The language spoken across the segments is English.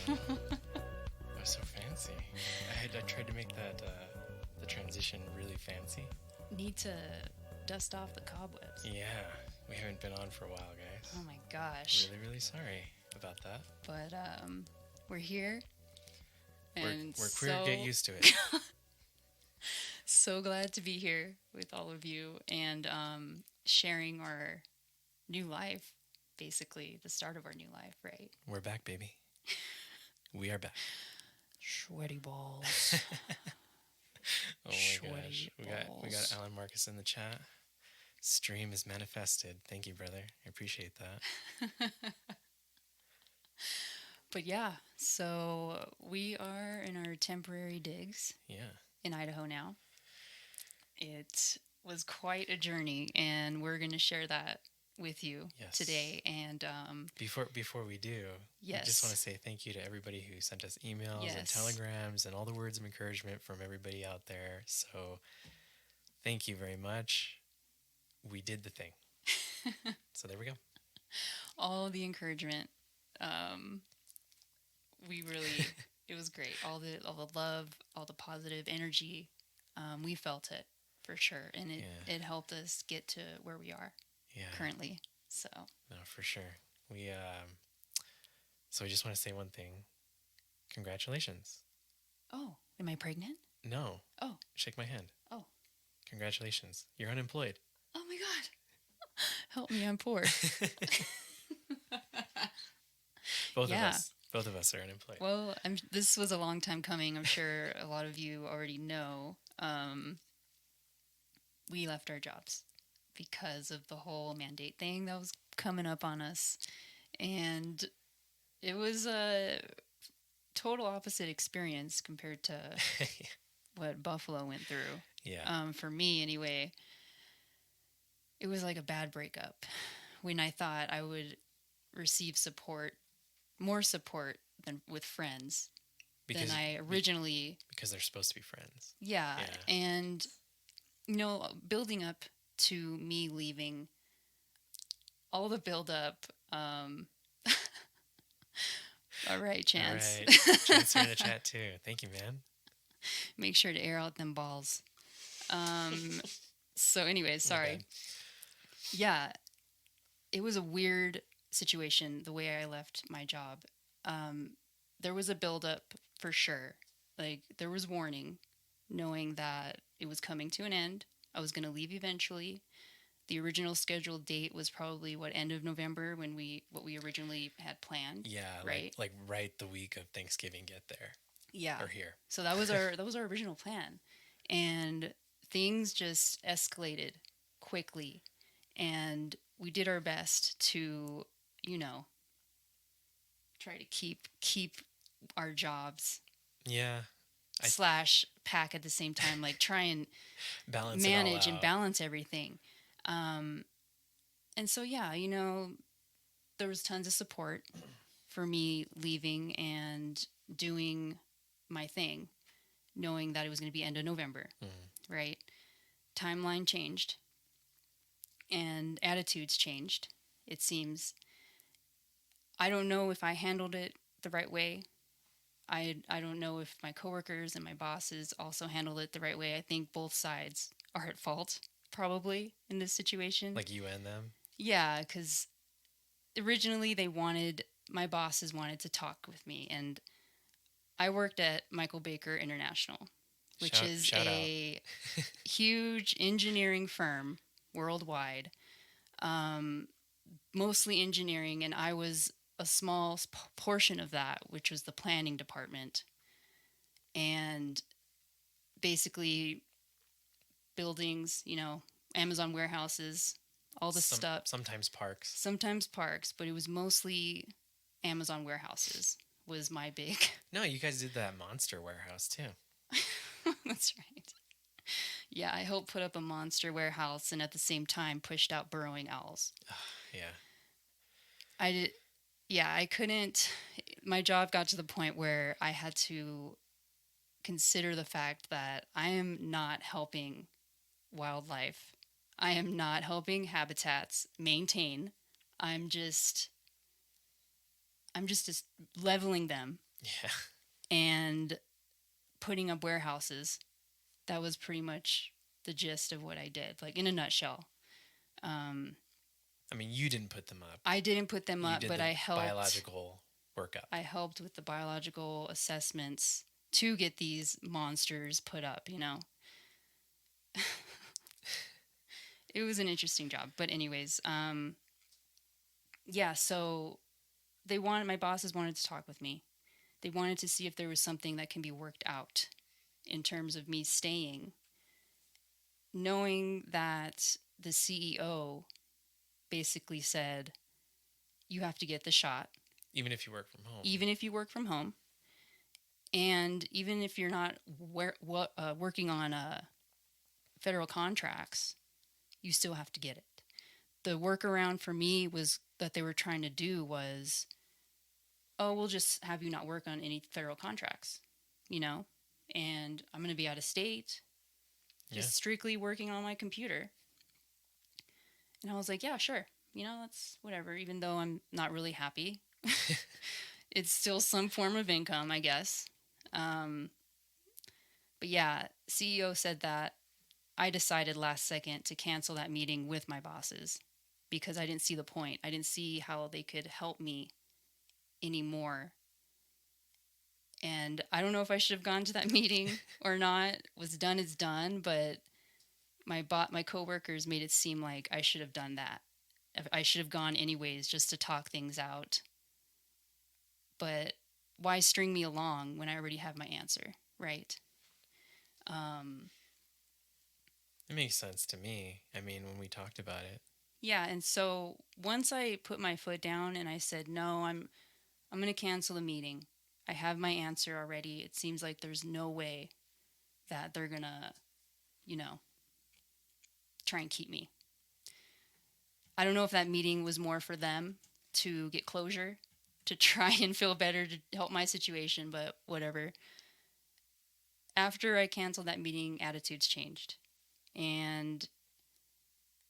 That was so fancy. I tried to make that the transition really fancy. Need to dust off the cobwebs. Yeah, we haven't been on for a while, guys. Oh my gosh. Really, really sorry about that. But we're here. And We're queer. Get used to it. so glad to be here with all of you and sharing our new life, basically the start of our new life, right? We're back, baby. We are back. Sweaty balls. Oh my gosh. We got Alan Marcus in the chat. Stream is manifested. Thank you, brother. I appreciate that. But yeah, so we are in our temporary digs. Yeah. In Idaho now. It was quite a journey, and we're going to share that with you today. And before we do, I just want to say thank you to everybody who sent us emails and telegrams and all the words of encouragement from everybody out there. So thank you very much. We did the thing. So there we go. All the encouragement. We really, it was great. All the love, all the positive energy. We felt it for sure. And it helped us get to where we are currently. So. No, for sure. So I just want to say one thing. Congratulations. Oh, am I pregnant? No. Oh. Shake my hand. Oh. Congratulations. You're unemployed. Oh my God. Help me, I'm poor. Both of us are unemployed. Well, this was a long time coming. I'm sure a lot of you already know. We left our jobs because of the whole mandate thing that was coming up on us. And it was a total opposite experience compared to what Buffalo went through. Yeah. For me, anyway, it was like a bad breakup. When I thought I would receive more support than with friends than I originally... Because they're supposed to be friends. Yeah. And, building up to me leaving, all the build-up... All right, Chance. All right. Chance are in the chat, too. Thank you, man. Make sure to air out them balls. So anyways, sorry. Okay. Yeah. It was a weird situation, the way I left my job. There was a buildup for sure. Like, there was warning, knowing that it was coming to an end. I was going to leave eventually. The original scheduled date was probably end of November what we originally had planned. Yeah, right? Like right the week of Thanksgiving, get there. Yeah. Or here. So that was our original plan. And things just escalated quickly. And we did our best to, try to keep our jobs. Yeah. / pack at the same time, like try and balance manage and balance everything. And so, there was tons of support for me leaving and doing my thing, knowing that it was going to be end of November, right? Timeline changed and attitudes changed, it seems. I don't know if I handled it the right way. I don't know if my coworkers and my bosses also handled it the right way. I think both sides are at fault, probably, in this situation. Like you and them? Yeah, because originally my bosses wanted to talk with me. And I worked at Michael Baker International, which is a huge engineering firm worldwide, mostly engineering. And I was a small portion of that, which was the planning department, and basically buildings, Amazon warehouses, all the stuff. Sometimes parks, but it was mostly Amazon warehouses was my big. No, you guys did that monster warehouse too. That's right. Yeah, I helped put up a monster warehouse and at the same time pushed out burrowing owls. Yeah. I couldn't. My job got to the point where I had to consider the fact that I am not helping wildlife. I am not helping habitats maintain. I'm just leveling them Yeah. and putting up warehouses. That was pretty much the gist of what I did, like in a nutshell. I mean, you didn't put them up. I didn't put them You up, did but the I helped. biological workup. I helped with the biological assessments to get these monsters put up, you know. It was an interesting job. But anyways, yeah, so my bosses wanted to talk with me. They wanted to see if there was something that can be worked out in terms of me staying, knowing that the CEO basically said, you have to get the shot. Even if you work from home. Even if you work from home. And even if you're not working on federal contracts, you still have to get it. The workaround for me was that they were trying to do was, oh, we'll just have you not work on any federal contracts, you know? And I'm going to be out of state, just strictly working on my computer. And I was like, yeah, sure. You know, that's whatever. Even though I'm not really happy, it's still some form of income, I guess. But yeah, CEO said that. I decided last second to cancel that meeting with my bosses because I didn't see the point. I didn't see how they could help me anymore. And I don't know if I should have gone to that meeting or not. What's done is done, but my coworkers made it seem like I should have done that. I should have gone anyways just to talk things out. But why string me along when I already have my answer, right? It makes sense to me. I mean, when we talked about it. Yeah, and so once I put my foot down and I said, "No, I'm going to cancel the meeting. I have my answer already. It seems like there's no way that they're going to, you know, try and keep me." I don't know if that meeting was more for them to get closure, to try and feel better, to help my situation, but whatever. After I canceled that meeting, attitudes changed. And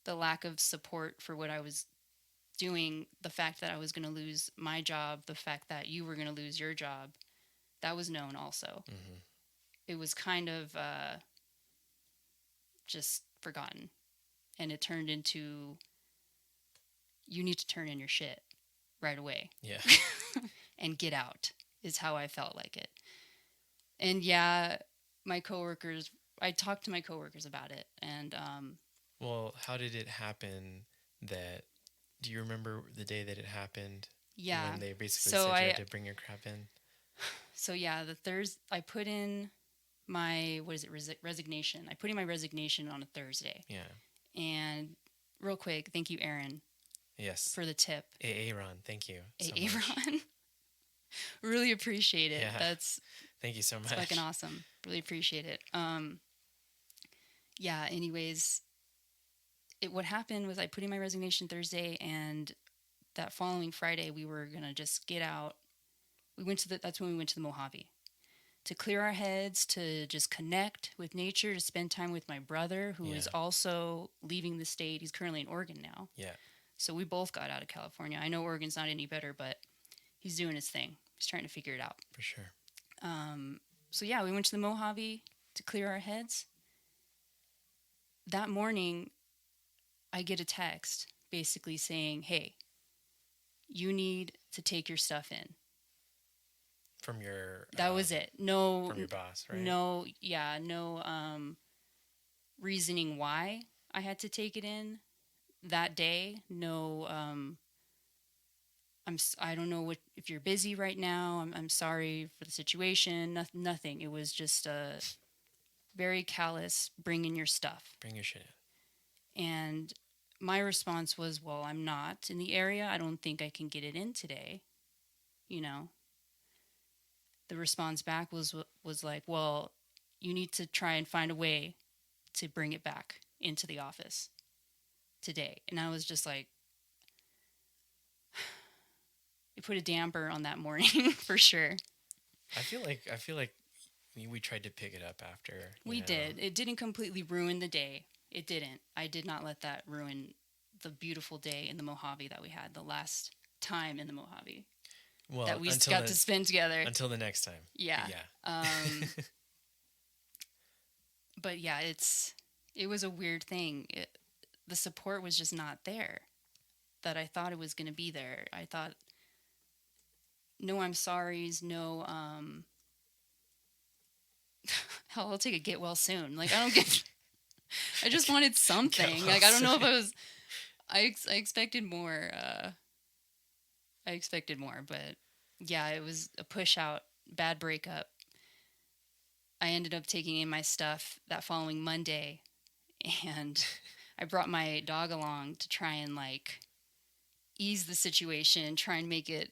the lack of support for what I was doing, the fact that I was going to lose my job, the fact that you were going to lose your job, that was known also. Mm-hmm. It was kind of just forgotten. And it turned into, you need to turn in your shit right away. Yeah. And get out, is how I felt like it. And yeah, I talked to my coworkers about it. And well, how did it happen that, do you remember the day that it happened? Yeah. When they basically said you had to bring your crap in? So yeah, I put in my, resignation. I put in my resignation on a Thursday. Yeah. And real quick, thank you, Aaron. Yes. For the tip. Aaron, thank you. Aaron. Really appreciate it. Yeah. Thank you so much. It's fucking awesome. Really appreciate it. Yeah, anyways, what happened was I put in my resignation Thursday, and that following Friday we were going to just get out. That's when we went to the Mojave to clear our heads, to just connect with nature, to spend time with my brother, who is also leaving the state. He's currently in Oregon now. Yeah. So we both got out of California. I know Oregon's not any better, but he's doing his thing. He's trying to figure it out. For sure. So yeah, we went to the Mojave to clear our heads. That morning, I get a text basically saying, "Hey, you need to take your stuff in." From your... That was it. No... From your boss, right? No reasoning why I had to take it in that day. No... I don't know if you're busy right now. I'm sorry for the situation. Nothing. It was just a very callous, bring in your stuff. Bring your shit in. And my response was, well, I'm not in the area. I don't think I can get it in today. You know? The response back was like, well, you need to try and find a way to bring it back into the office today. And I was just like, it put a damper on that morning for sure. I feel like we tried to pick it up after. We did. It didn't completely ruin the day. It didn't. I did not let that ruin the beautiful day in the Mojave that we had the last time in the Mojave. Well, that we got to spend together. Until the next time. Yeah. But yeah, it was a weird thing. The support was just not there that I thought it was going to be there. I thought, no I'm sorries, no, hell, I'll take a get well soon. Like, I don't get, I just wanted something. Like, I don't know if I expected more. I expected more, but yeah, it was a push out, bad breakup. I ended up taking in my stuff that following Monday, and I brought my dog along to try and like ease the situation, try and make it,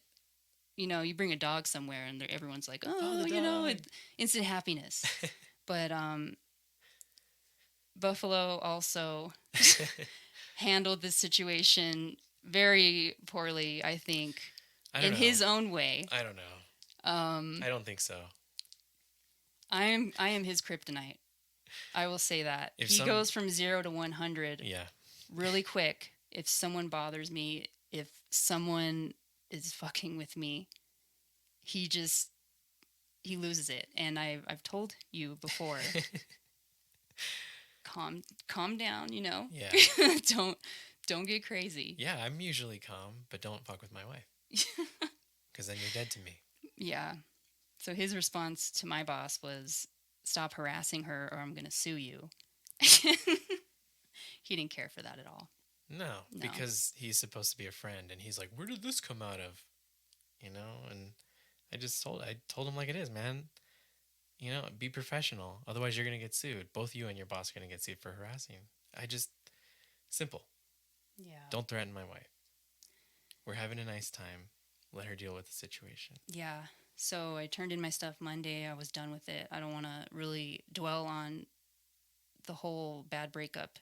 you bring a dog somewhere and everyone's like, oh, instant happiness. But Buffalo also handled this situation very poorly, I think, in his own way. I don't know. I don't think so. I am his kryptonite. I will say that. He goes from 0 to 100 really quick. If someone bothers me, if someone is fucking with me, he loses it. And I've told you before, calm down, Yeah. Don't get crazy. Yeah, I'm usually calm, but don't fuck with my wife. Because then you're dead to me. Yeah. So his response to my boss was, stop harassing her or I'm going to sue you. He didn't care for that at all. No, because he's supposed to be a friend. And he's like, where did this come out of? And I told him like it is, man. Be professional. Otherwise, you're going to get sued. Both you and your boss are going to get sued for harassing. Simple. Yeah. Don't threaten my wife. We're having a nice time. Let her deal with the situation. Yeah. So I turned in my stuff Monday. I was done with it. I don't want to really dwell on the whole bad breakup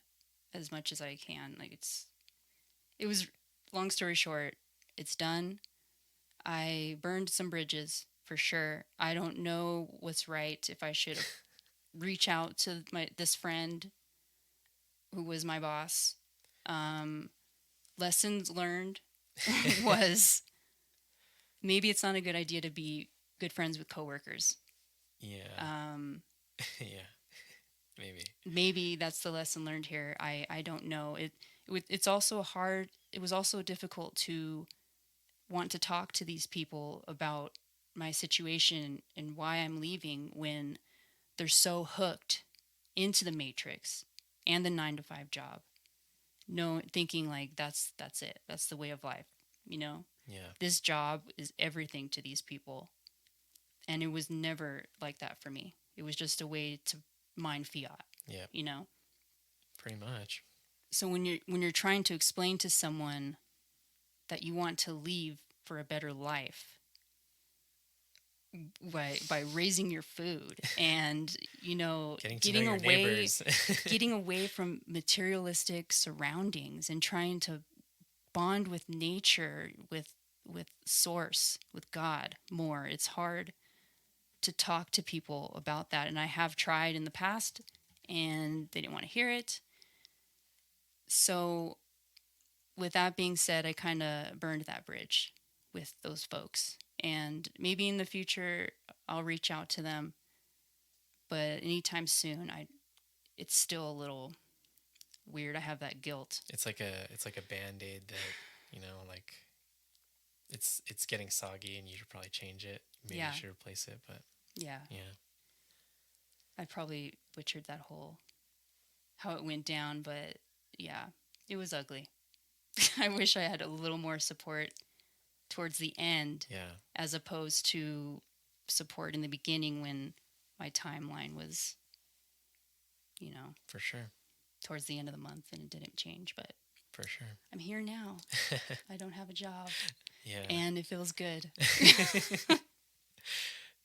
as much as I can. Like, it was, long story short, it's done. I burned some bridges for sure. I don't know what's right, if I should reach out to this friend who was my boss. Lessons learned was, maybe it's not a good idea to be good friends with coworkers. Yeah. Yeah. Maybe that's the lesson learned here. I don't know. It's also hard. It was also difficult to want to talk to these people about my situation and why I'm leaving when they're so hooked into the matrix and the 9-to-5 job. No, thinking like that's it. That's the way of life. Yeah. This job is everything to these people. And it was never like that for me. It was just a way to mine fiat. Yeah. Pretty much. So when you're trying to explain to someone that you want to leave for a better life by raising your food and getting away getting away from materialistic surroundings and trying to bond with nature, with source, with God more, it's hard to talk to people about that. And I have tried in the past and they didn't want to hear it. So with that being said, I kind of burned that bridge with those folks. And maybe in the future, I'll reach out to them. But anytime soon, it's still a little weird. I have that guilt. It's like a Band-Aid that, like it's getting soggy and you should probably change it. Maybe you should replace it, but yeah. I probably butchered that whole, how it went down, but yeah, it was ugly. I wish I had a little more support towards the end, as opposed to support in the beginning when my timeline was, for sure, towards the end of the month, and it didn't change. But for sure, I'm here now. I don't have a job. Yeah, and it feels good.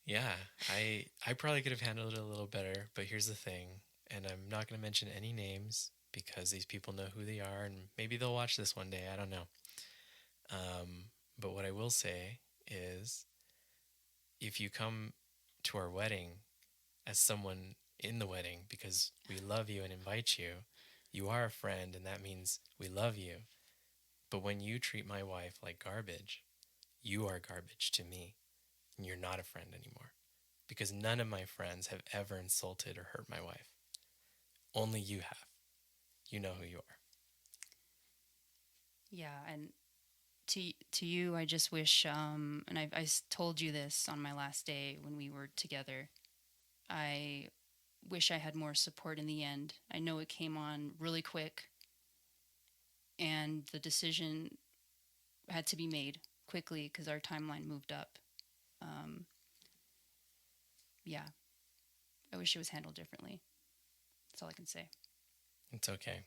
Yeah, I probably could have handled it a little better, but here's the thing, and I'm not going to mention any names because these people know who they are, and maybe they'll watch this one day. I don't know. But what I will say is, if you come to our wedding as someone in the wedding because we love you and invite you, you are a friend, and that means we love you. But when you treat my wife like garbage, you are garbage to me and you're not a friend anymore. Because none of my friends have ever insulted or hurt my wife. Only you have. You know who you are. Yeah, and to you, I just wish, and I told you this on my last day when we were together. I wish I had more support in the end. I know it came on really quick, and the decision had to be made quickly because our timeline moved up. Um, yeah, I wish it was handled differently. That's all I can say. It's okay.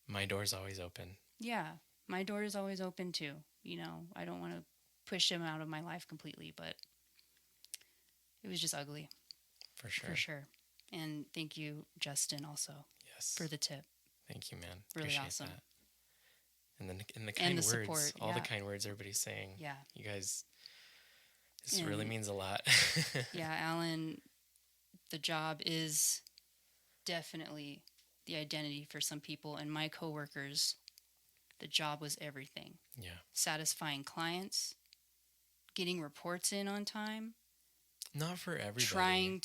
My door's always open. Yeah, my door is always open too. You know, I don't want to push him out of my life completely, but it was just ugly. For sure. For sure. And thank you, Justin, also. Yes. For the tip. Thank you, man. Really Appreciate awesome. that. And then the kind words, support, all the kind words everybody's saying. Yeah. You guys, this really means a lot. Yeah, Alan, the job is definitely the identity for some people. And my coworkers, the job was everything. Yeah. Satisfying clients, getting reports in on time. Not for everybody.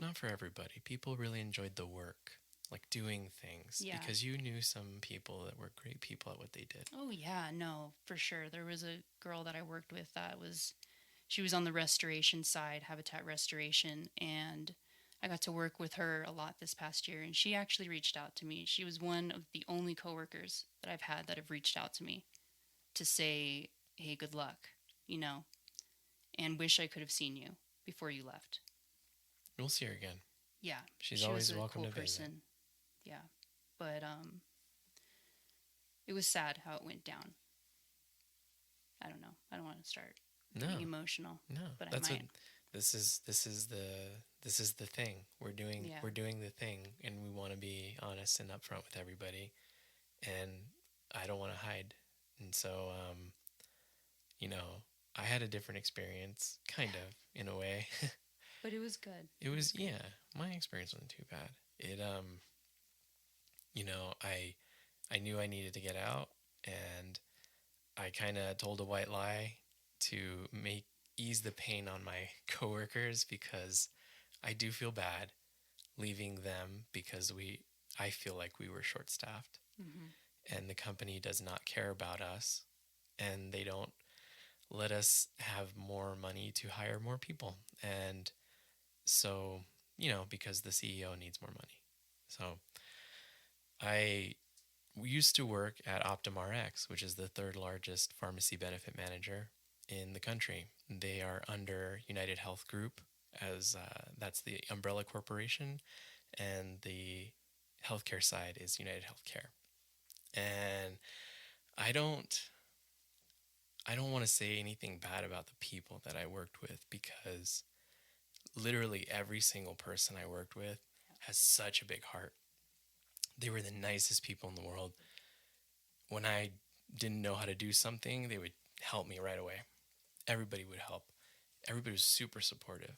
Not for everybody. People really enjoyed the work, like doing things. Yeah. Because you knew some people that were great people at what they did. Oh, yeah, no, for sure. There was a girl that I worked with she was on the restoration side, habitat restoration, and I got to work with her a lot this past year, and she actually reached out to me. She was one of the only coworkers that I've had that have reached out to me to say, hey, good luck, and wish I could have seen you before you left. We'll see her again. Yeah. She's always welcome to visit. Yeah. But it was sad how it went down. I don't know. I don't want to start getting emotional. No. But that's I might. This is the thing. We're doing the thing, and we want to be honest and upfront with everybody. And I don't want to hide. And so I had a different experience, kind of, in a way. But it was good. It was, yeah. My experience wasn't too bad. It, I knew I needed to get out, and I kind of told a white lie to ease the pain on my coworkers, because I do feel bad leaving them because I feel like we were short-staffed, and the company does not care about us, and they don't let us have more money to hire more people. And so, because the CEO needs more money. So I used to work at OptumRx, which is the third largest pharmacy benefit manager in the country. They are under United Health Group, as that's the umbrella corporation, and the healthcare side is United Healthcare. And I don't want to say anything bad about the people that I worked with, because literally every single person I worked with has such a big heart. They were the nicest people in the world. When I didn't know how to do something, they would help me right away. Everybody would help. Everybody was super supportive.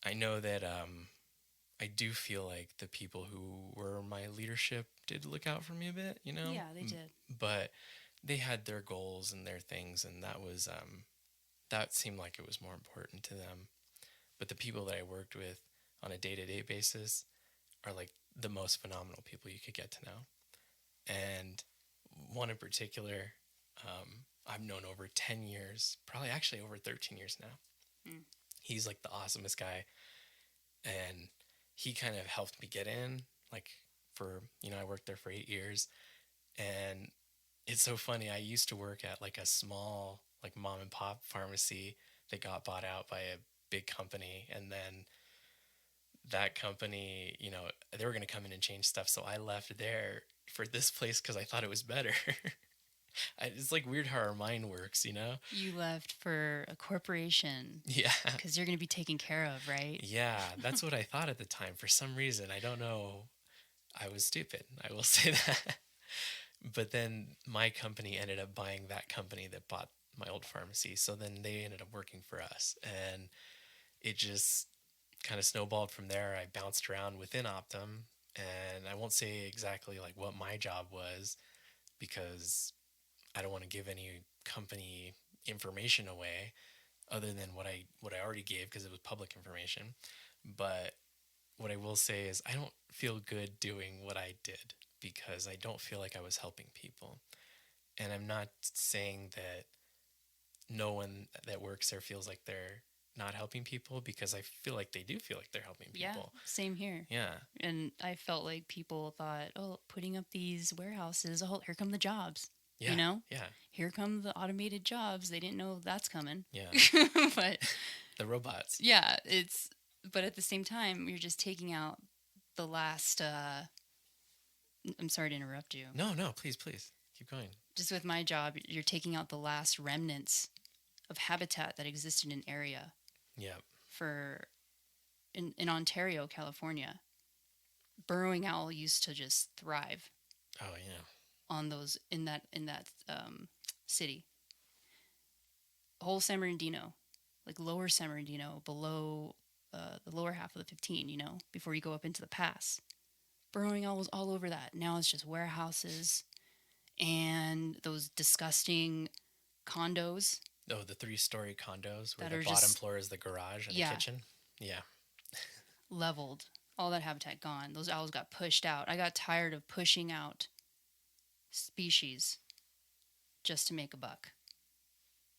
I know that I do feel like the people who were my leadership did look out for me a bit, Yeah, they did. But they had their goals and their things, and that was that seemed like it was more important to them. But the people that I worked with on a day-to-day basis are like the most phenomenal people you could get to know. And one in particular, I've known over 10 years, probably actually over 13 years now. He's like the awesomest guy. And he kind of helped me get in, like I worked there for 8 years. And it's so funny. I used to work at like a small, like mom and pop pharmacy that got bought out by a big company. And then that company, they were going to come in and change stuff. So I left there for this place because I thought it was better. It's like weird how our mind works, You left for a corporation. Yeah. Because you're going to be taken care of, right? Yeah, that's what I thought at the time. For some reason, I don't know. I was stupid. I will say that. But then my company ended up buying that company that bought my old pharmacy. So then they ended up working for us. And it just kind of snowballed from there. I bounced around within Optum, and I won't say exactly like what my job was, because I don't want to give any company information away other than what I already gave because it was public information. But what I will say is I don't feel good doing what I did because I don't feel like I was helping people. And I'm not saying that no one that works there feels like they're not helping people, because I feel like they do feel like they're helping people. Yeah, same here. Yeah. And I felt like people thought, oh, putting up these warehouses, oh, here come the jobs. Yeah. You know? Yeah. Here come the automated jobs. They didn't know that's coming. Yeah. But the robots. Yeah, but at the same time, you're just taking out the last I'm sorry to interrupt you. No, please keep going. Just with my job, you're taking out the last remnants of habitat that existed in an area. Yeah. For in Ontario, California, burrowing owl used to just thrive. Oh yeah. On those in that city. Whole San Bernardino, like lower San Bernardino, below the lower half of the 15, before you go up into the pass. Burrowing owl was all over that. Now it's just warehouses and those disgusting condos. Oh, the 3-story condos where the bottom floor is the garage and the kitchen. Yeah. Leveled. All that habitat gone. Those owls got pushed out. I got tired of pushing out species just to make a buck.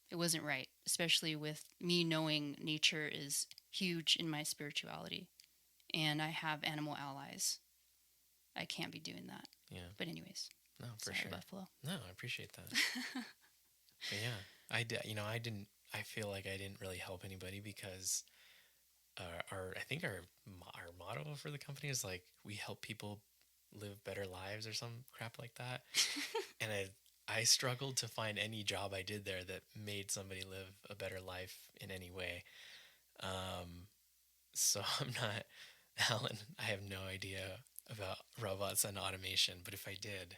It wasn't right, especially with me knowing nature is huge in my spirituality and I have animal allies. I can't be doing that. Yeah. But anyways. No, for sorry, sure. Buffalo. No, I appreciate that. But yeah, I feel like I didn't really help anybody because I think our motto for the company is like, we help people live better lives or some crap like that. And I struggled to find any job I did there that made somebody live a better life in any way. So I'm not, Alan, I have no idea about robots and automation, but if I did,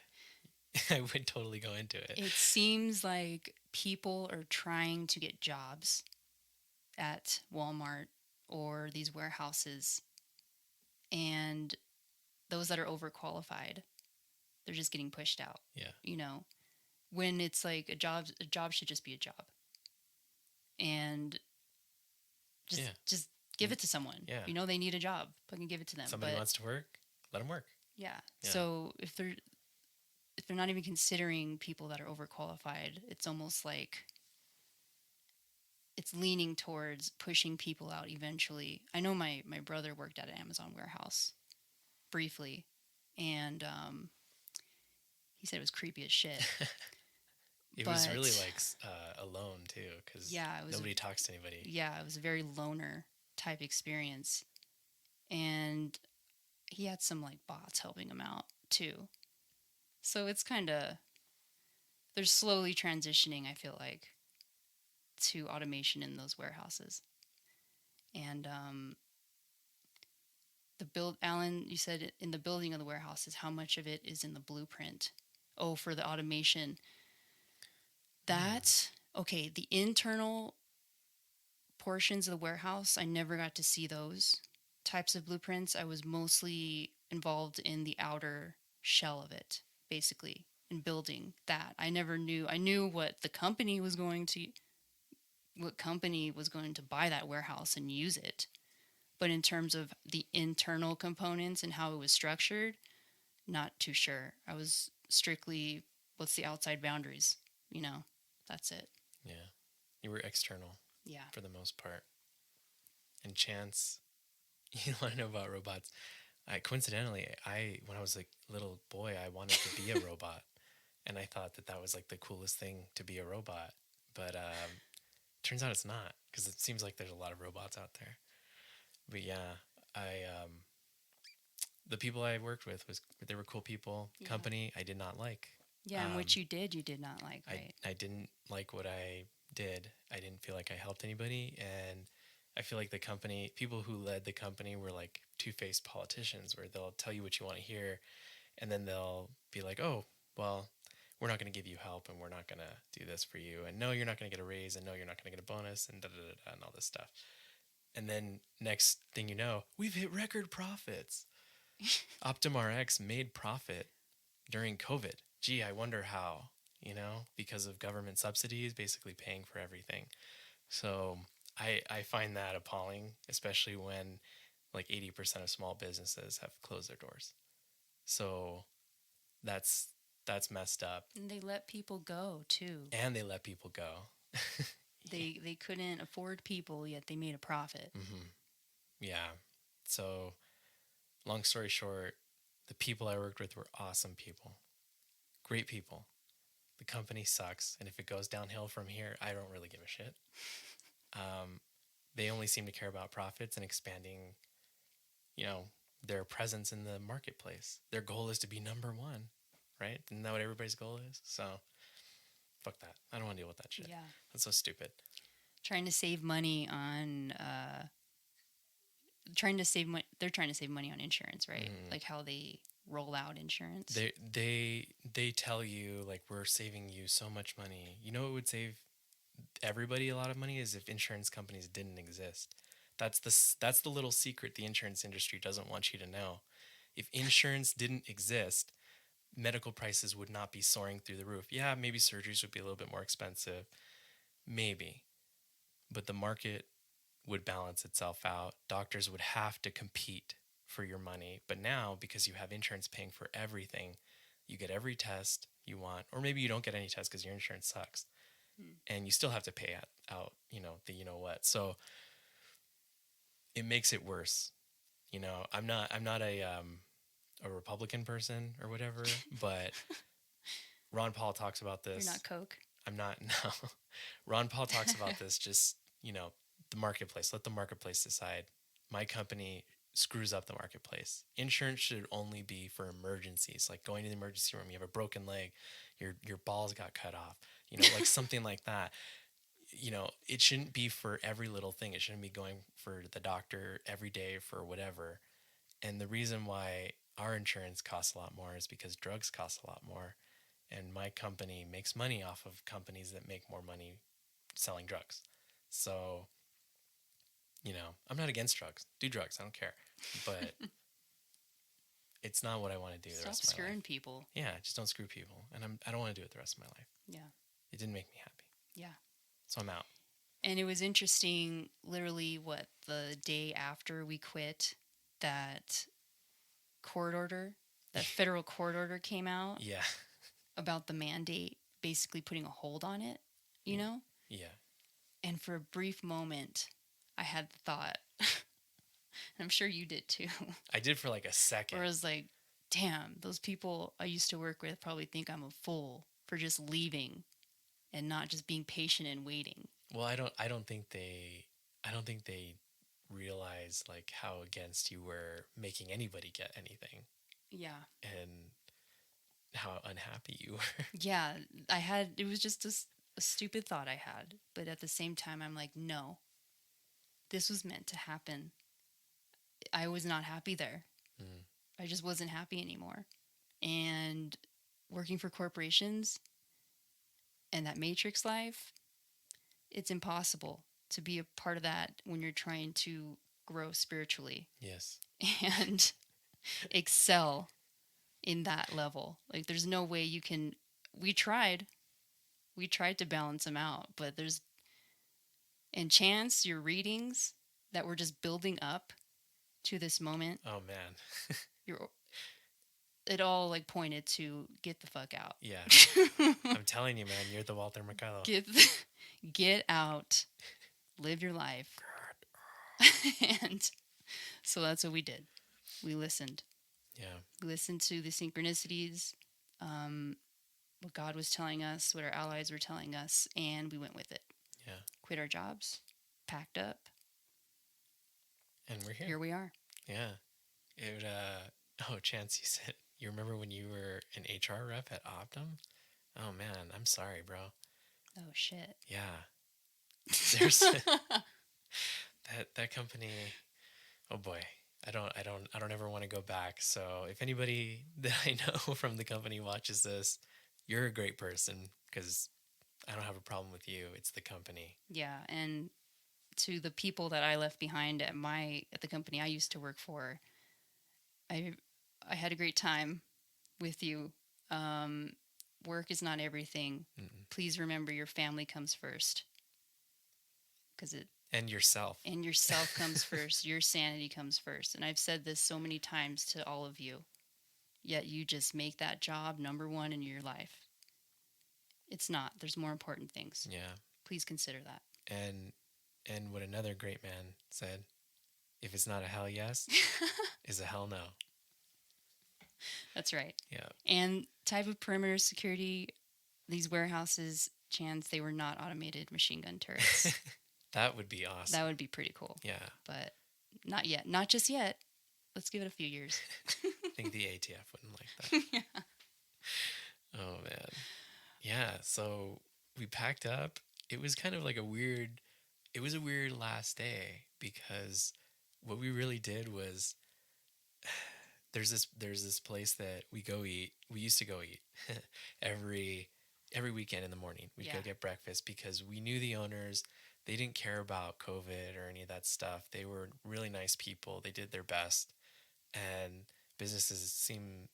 I would totally go into it. It seems like people are trying to get jobs at Walmart or these warehouses, and those that are overqualified, they're just getting pushed out. Yeah. When it's like a job should just be a job. And just give it to someone. Yeah. They need a job. Fucking give it to them. Somebody wants to work, let them work. Yeah. So if they're not even considering people that are overqualified, it's almost like it's leaning towards pushing people out eventually. I know my brother worked at an Amazon warehouse briefly, and he said it was creepy as shit. It was really like alone too, because nobody talks to anybody. Yeah, it was a very loner type experience, and he had some like bots helping him out too. So it's kind of, they're slowly transitioning, I feel like, to automation in those warehouses. And Alan, you said in the building of the warehouses, how much of it is in the blueprint? Oh, for the automation. Okay, the internal portions of the warehouse, I never got to see those types of blueprints. I was mostly involved in the outer shell of it, basically, in building that. I knew what company was going to buy that warehouse and use it. But in terms of the internal components and how it was structured, not too sure. I was strictly, what's the outside boundaries? That's it. Yeah. You were external. Yeah. For the most part. And Chance, you want to know about robots? Coincidentally, when I was a little boy, I wanted to be a robot. And I thought that was like the coolest thing, to be a robot. But turns out it's not, because it seems like there's a lot of robots out there. But yeah, the people I worked with, they were cool people. Yeah. Company I did not like. Yeah, and what you did not like, right? I didn't like what I did. I didn't feel like I helped anybody, and I feel like people who led the company were like two-faced politicians, where they'll tell you what you want to hear, and then they'll be like, oh, well, we're not going to give you help, and we're not going to do this for you, and no, you're not going to get a raise, and no, you're not going to get a bonus, and da-da-da-da, and all this stuff. And then next thing you know, we've hit record profits. OptumRx made profit during COVID. Gee, I wonder how. because of government subsidies, basically paying for everything. So I find that appalling, especially when like 80% of small businesses have closed their doors. So that's messed up. And they let people go too. And they let people go. They couldn't afford people, yet they made a profit. Mm-hmm. Yeah. So long story short, the people I worked with were awesome people. Great people. The company sucks, and if it goes downhill from here, I don't really give a shit. They only seem to care about profits and expanding, their presence in the marketplace. Their goal is to be number one, right? Isn't that what everybody's goal is? So, fuck that. I don't want to deal with that shit. Yeah. That's so stupid. Trying to save money on, they're trying to save money on insurance, right? Like how they roll out insurance. They tell you, like, we're saving you so much money. You know what would save everybody a lot of money is if insurance companies didn't exist. That's the little secret the insurance industry doesn't want you to know. If insurance didn't exist, medical prices would not be soaring through the roof. Yeah, maybe surgeries would be a little bit more expensive. Maybe. But the market would balance itself out. Doctors would have to compete for your money. But now, because you have insurance paying for everything, you get every test you want. Or maybe you don't get any tests because your insurance sucks. And you still have to pay out, the what. So it makes it worse. I'm not a Republican person or whatever, but Ron Paul talks about this. You're not Coke? I'm not, no. Ron Paul talks about this, just, the marketplace. Let the marketplace decide. My company screws up the marketplace. Insurance should only be for emergencies, like going to the emergency room, you have a broken leg, your balls got cut off, like something like that. It shouldn't be for every little thing. It shouldn't be going for the doctor every day for whatever. And the reason why our insurance costs a lot more is because drugs cost a lot more. And my company makes money off of companies that make more money selling drugs. So, I'm not against drugs. Do drugs. I don't care. But it's not what I want to do the rest of my life. Stop screwing people. Yeah, just don't screw people. And I don't want to do it the rest of my life. Yeah. It didn't make me happy. Yeah. So I'm out. And it was interesting, literally, the day after we quit, that federal court order came out. Yeah. About the mandate, basically putting a hold on it, Yeah. And for a brief moment, I had the thought, and I'm sure you did too. I did for like a second. Where I was like, damn, those people I used to work with probably think I'm a fool for just leaving and not just being patient and waiting. Well, I don't think they realize like how against you were making anybody get anything. Yeah. And how unhappy you were. Yeah, it was just a stupid thought I had. But at the same time, I'm like, no, this was meant to happen. I was not happy there. I just wasn't happy anymore. And working for corporations and that matrix life, it's impossible to be a part of that when you're trying to grow spiritually. Yes. And excel in that level. Like, there's no way you can. We tried to balance them out, but and Chance, your readings that were just building up to this moment. Oh man. It all like pointed to get the fuck out. Yeah. I'm telling you, man, you're the Walter Mercado. Get out, live your life. And so that's what we did. We listened. Yeah. We listened to the synchronicities, what God was telling us, what our allies were telling us, and we went with it. Yeah. Quit our jobs, packed up. And we're here. Here we are. Yeah. Chance, you remember when you were an HR rep at Optum? Oh man, I'm sorry, bro. Oh shit. Yeah. There's that company. Oh boy. I don't ever want to go back. So if anybody that I know from the company watches this, you're a great person, because I don't have a problem with you. It's the company. Yeah. And to the people that I left behind at the company I used to work for, I had a great time with you. work is not everything. Mm-mm. Please remember your family comes first. And yourself. And yourself comes first. Your sanity comes first. And I've said this so many times to all of you. Yet you just make that job number one in your life. It's not. There's more important things. Yeah. Please consider that. And what another great man said, if it's not a hell yes, is a hell no. That's right. Yeah. And type of perimeter security, these warehouses, chance they were not automated machine gun turrets. That would be awesome. That would be pretty cool. Yeah. But not yet. Not just yet. Let's give it a few years. I think the ATF wouldn't like that. Yeah. Oh, man. Yeah, so we packed up. It was kind of like a weird last day because what we really did was there's this place that we go eat. We used to go eat every weekend in the morning. We'd go get breakfast because we knew the owners. They didn't care about COVID or any of that stuff. They were really nice people. They did their best. And businesses seem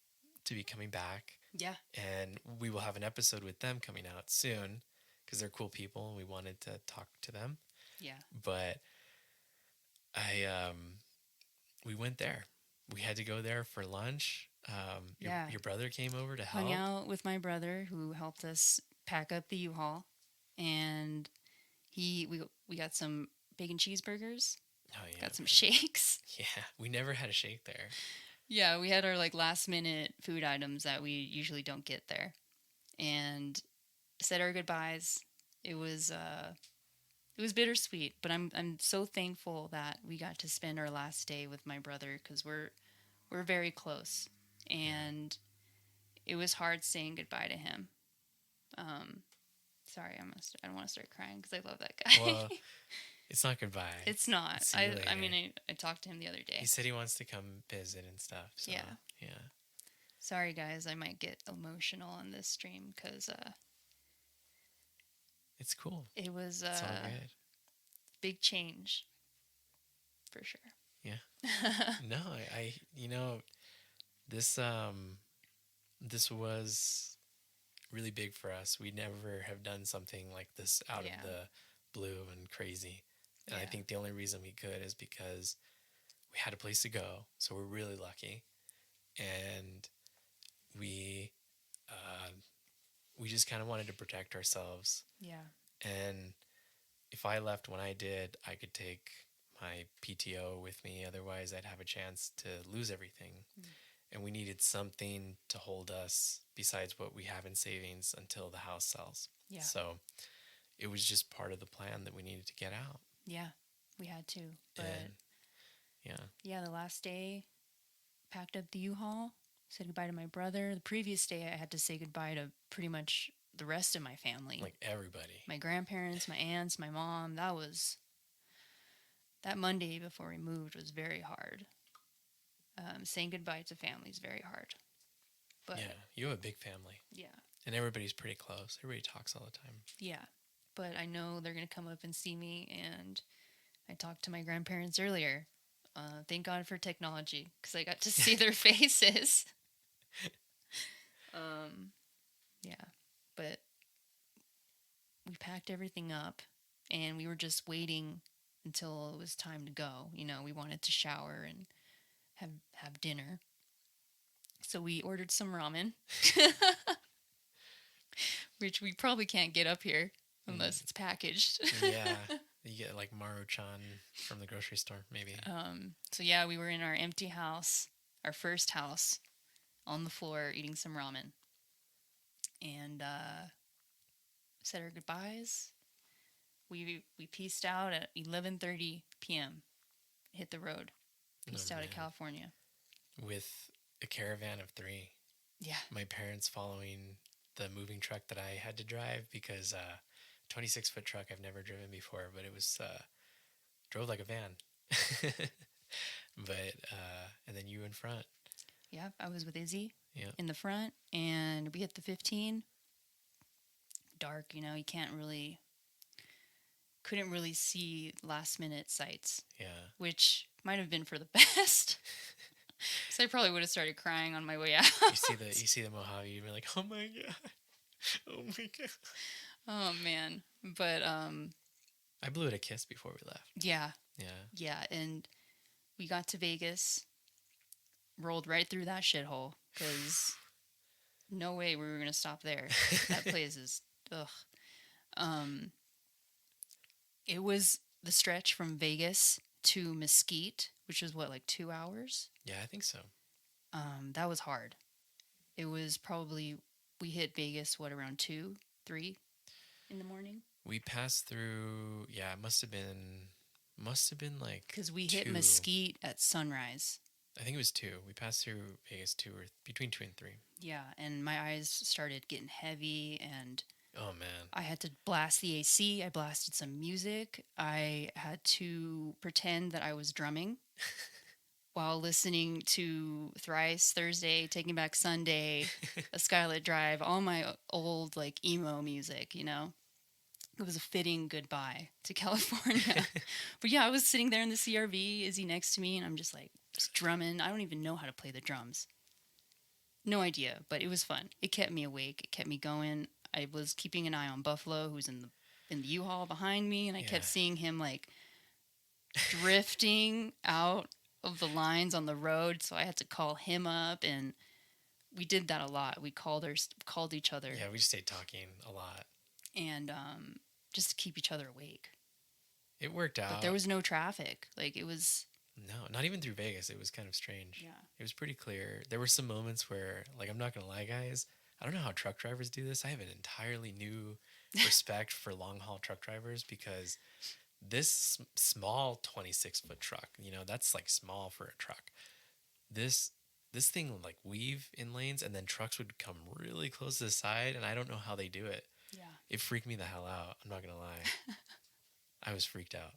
to be coming back. Yeah. And we will have an episode with them coming out soon because they're cool people and we wanted to talk to them. Yeah. But we went there. We had to go there for lunch. Your brother came over to help. Hung out with my brother who helped us pack up the U-Haul. And we got some bacon cheeseburgers. Oh, yeah. Got some shakes. Yeah, we never had a shake there. Yeah, we had our last minute food items that we usually don't get there, and said our goodbyes. It was bittersweet, but I'm so thankful that we got to spend our last day with my brother because we're very close, and it was hard saying goodbye to him. Sorry, I don't want to start crying because I love that guy. Well, it's not goodbye. It's not. I mean, I talked to him the other day. He said he wants to come visit and stuff. So, yeah. Sorry, guys. I might get emotional on this stream because it's cool. It was it's all good. Big change, for sure. Yeah. No, I this was really big for us. We never have done something like this out of the blue and crazy. And I think the only reason we could is because we had a place to go. So we're really lucky. And we just kind of wanted to protect ourselves. Yeah. And if I left when I did, I could take my PTO with me. Otherwise, I'd have a chance to lose everything. Mm. And we needed something to hold us besides what we have in savings until the house sells. Yeah. So it was just part of the plan that we needed to get out. Yeah, we had to. But yeah, the last day, packed up the U-Haul, said goodbye to my brother. The previous day, I had to say goodbye to pretty much the rest of my family. Like everybody. My grandparents, my aunts, my mom. That Monday before we moved was very hard. Saying goodbye to family is very hard. But yeah, you have a big family. Yeah. And everybody's pretty close. Everybody talks all the time. Yeah. But I know they're going to come up and see me. And I talked to my grandparents earlier. Thank God for technology because I got to see their faces. Yeah. But we packed everything up and we were just waiting until it was time to go. You know, we wanted to shower and have dinner. So we ordered some ramen, which we probably can't get up here unless it's packaged. Yeah, you get like Maruchan from the grocery store, maybe. So yeah, we were in our empty house, our first house, on the floor eating some ramen, and said our goodbyes. We pieced out at 11:30 p.m. Hit the road. Pieced out of California. With a caravan of 3. Yeah. My parents following the moving truck that I had to drive because 26-foot truck I've never driven before, but it was drove like a van. But and then you in front. Yeah, I was with Izzy in the front, and we hit the 15. Dark, you know, you couldn't really see last minute sights. Yeah. Which might have been for the best. So I probably would have started crying on my way out. You see the Mojave, you'd be like, oh my God. Oh my god. Oh man. But I blew it a kiss before we left. yeah. Yeah. Yeah, and we got to Vegas, rolled right through that shithole cuz no way we were going to stop there. That place is ugh. Um it was the stretch from Vegas to Mesquite, which is what, like 2 hours? Yeah, I think so. That was hard. It was probably, we hit Vegas what, around 2, 3 in the morning? We passed through. Yeah, it must have been like Because we hit 2. Mesquite at sunrise. I think it was 2. We passed through Vegas 2 or between 2 and 3. Yeah, and my eyes started getting heavy, and Oh man. I had to blast the AC. I blasted some music. I had to pretend that I was drumming while listening to Thrice, Thursday, Taking Back Sunday, A Skylit Drive, all my old like emo music, you know? It was a fitting goodbye to California. But yeah, I was sitting there in the CRV, Izzy next to me, and I'm just like, just drumming. I don't even know how to play the drums. No idea, but it was fun. It kept me awake. It kept me going. I was keeping an eye on Buffalo, who's in the U-Haul behind me, and I kept seeing him like drifting out of the lines on the road, so I had to call him up, and we did that a lot. We called each other. Yeah, we just stayed talking a lot. And just to keep each other awake. It worked out. But there was no traffic. Like, it was... No, not even through Vegas. It was kind of strange. Yeah. It was pretty clear. There were some moments where, like, I'm not going to lie, guys. I don't know how truck drivers do this. I have an entirely new respect for long-haul truck drivers because this small 26-foot truck, you know, that's, like, small for a truck. This thing would, like, weave in lanes, and then trucks would come really close to the side, and I don't know how they do it. Yeah. It freaked me the hell out. I'm not going to lie. I was freaked out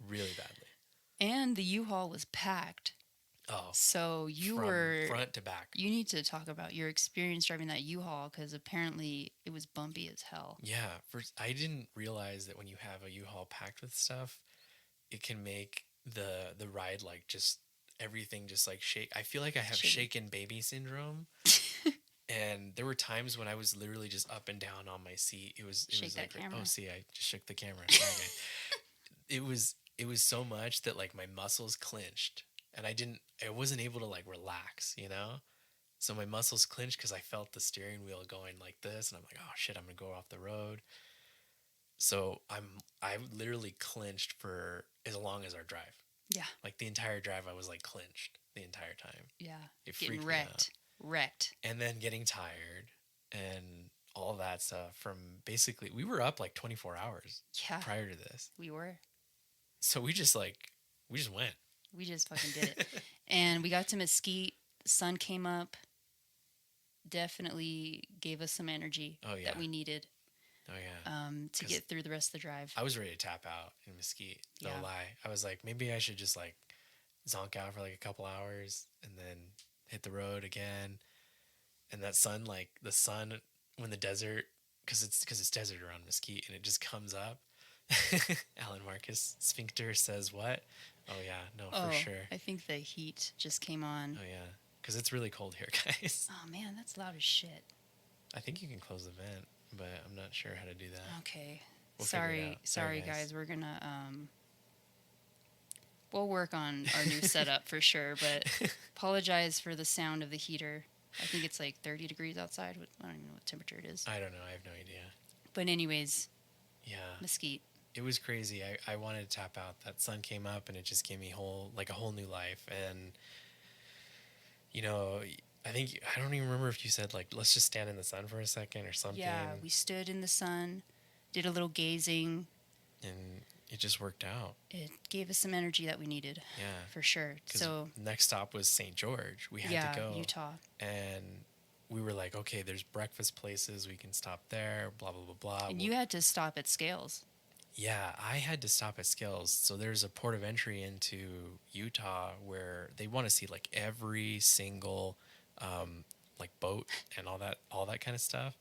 really badly. And the U-Haul was packed. Oh. So you from were... front to back. You need to talk about your experience driving that U-Haul because apparently it was bumpy as hell. Yeah. I didn't realize that when you have a U-Haul packed with stuff, it can make the ride like just everything just like shake. I feel like I have shaken baby syndrome. And there were times when I was literally just up and down on my seat. It was like, camera. oh, see, I just shook the camera. It was so much that like my muscles clenched, and I wasn't able to like relax, you know? So my muscles clenched because I felt the steering wheel going like this, and I'm like, oh shit, I'm gonna go off the road. So I literally clenched for as long as our drive. Yeah. Like the entire drive, I was like clenched the entire time. Yeah. It getting freaked wrecked. me out. Wrecked. And then getting tired and all that stuff from basically, we were up like 24 hours prior to this. We were. So we just went. We just fucking did it. And we got to Mesquite. Sun came up. Definitely gave us some energy that we needed. Oh, yeah. To get through the rest of the drive. I was ready to tap out in Mesquite. No lie. I was like, maybe I should just like zonk out for like a couple hours and then hit the road again. And that sun, like the sun when the desert, because it's desert around Mesquite, and it just comes up. Alan Marcus Sphincter says what? Oh yeah, no, for sure. I think the heat just came on. Oh yeah, because it's really cold here, guys. Oh man, that's loud as shit. I think you can close the vent, but I'm not sure how to do that. Okay. We'll Sorry guys. We're gonna we'll work on our new setup for sure, but apologize for the sound of the heater. I think it's like 30 degrees outside. I don't even know what temperature it is. I don't know. I have no idea. But anyways, yeah, Mesquite. It was crazy. I wanted to tap out. That sun came up, and it just gave me a whole new life. And you know, I don't even remember if you said like, let's just stand in the sun for a second or something. Yeah, we stood in the sun, did a little gazing, and it just worked out. It gave us some energy that we needed. Yeah, for sure. So next stop was St. George. We had to go Utah, and we were like, okay, there's breakfast places, we can stop there. Blah blah blah blah. And you had to stop at Scales. Yeah, I had to stop at Scales. So there's a port of entry into Utah where they want to see like every single like boat and all that kind of stuff.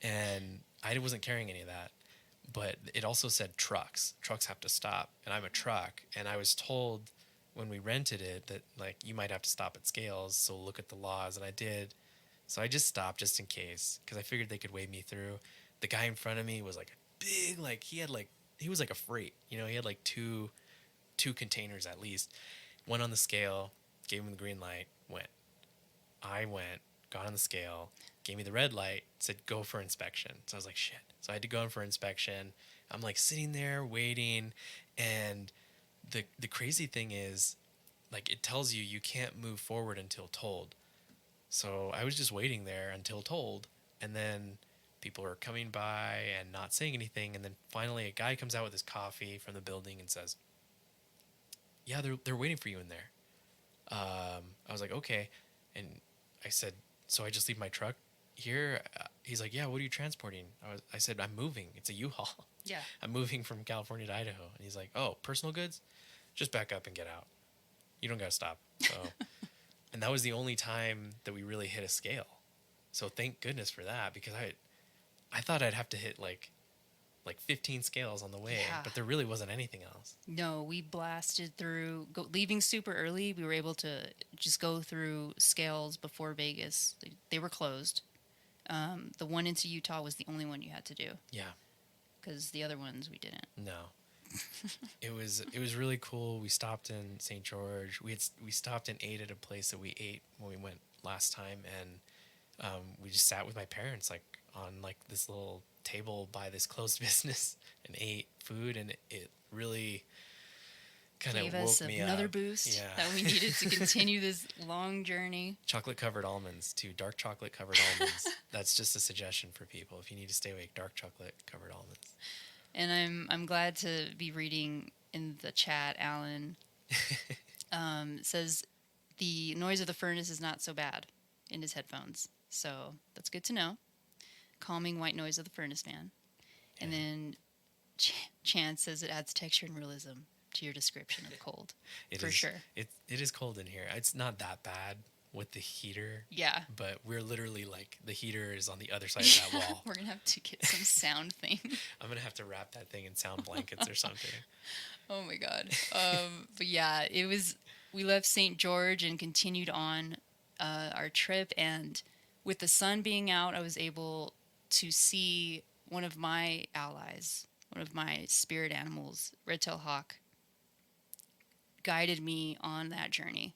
And I wasn't carrying any of that. But it also said trucks. Trucks have to stop. And I'm a truck. And I was told when we rented it that like you might have to stop at Scales, so look at the laws. And I did. So I just stopped just in case because I figured they could wave me through. The guy in front of me was like big, like he was like a freight. You know, he had like two containers at least. Went on the scale, gave him the green light, went. I went, got on the scale, gave me the red light, said go for inspection. So I was like, shit. So I had to go in for inspection. I'm like sitting there waiting, and the crazy thing is, like, it tells you you can't move forward until told. So I was just waiting there until told, and then people are coming by and not saying anything, and then finally a guy comes out with his coffee from the building and says, "Yeah, they're waiting for you in there." I was like, "Okay," and I said, "So I just leave my truck here?" He's like, "Yeah, what are you transporting?" I said, "I'm moving. It's a U-Haul. Yeah. I'm moving from California to Idaho." And he's like, "Oh, personal goods? Just back up and get out. You don't got to stop." So, and that was the only time that we really hit a scale. So thank goodness for that, because I thought I'd have to hit like 15 scales on the way, Yeah. but there really wasn't anything else. No, we blasted through, leaving super early. We were able to just go through scales before Vegas. They were closed. The one into Utah was the only one you had to do. Yeah. Because the other ones we didn't. No. It was really cool. We stopped in St. George. We stopped and ate at a place that we ate when we went last time, and we just sat with my parents like on like this little table by this closed business and ate food, and it really kind of woke me up. Another boost that we needed to continue this long journey. Chocolate covered almonds too. Dark chocolate covered almonds. That's just a suggestion for people if you need to stay awake. Dark chocolate covered almonds. And I'm glad to be reading in the chat. Alan says the noise of the furnace is not so bad in his headphones, so that's good to know. Calming white noise of the furnace fan. And then Chance says it adds texture and realism to your description of the cold. For sure. It is cold in here. It's not that bad with the heater. Yeah. But we're literally like, the heater is on the other side of that wall. We're going to have to get some sound thing. I'm going to have to wrap that thing in sound blankets or something. Oh my God. But yeah, we left St. George and continued on our trip. And with the sun being out, I was able to see one of my allies, one of my spirit animals, red-tailed hawk, guided me on that journey.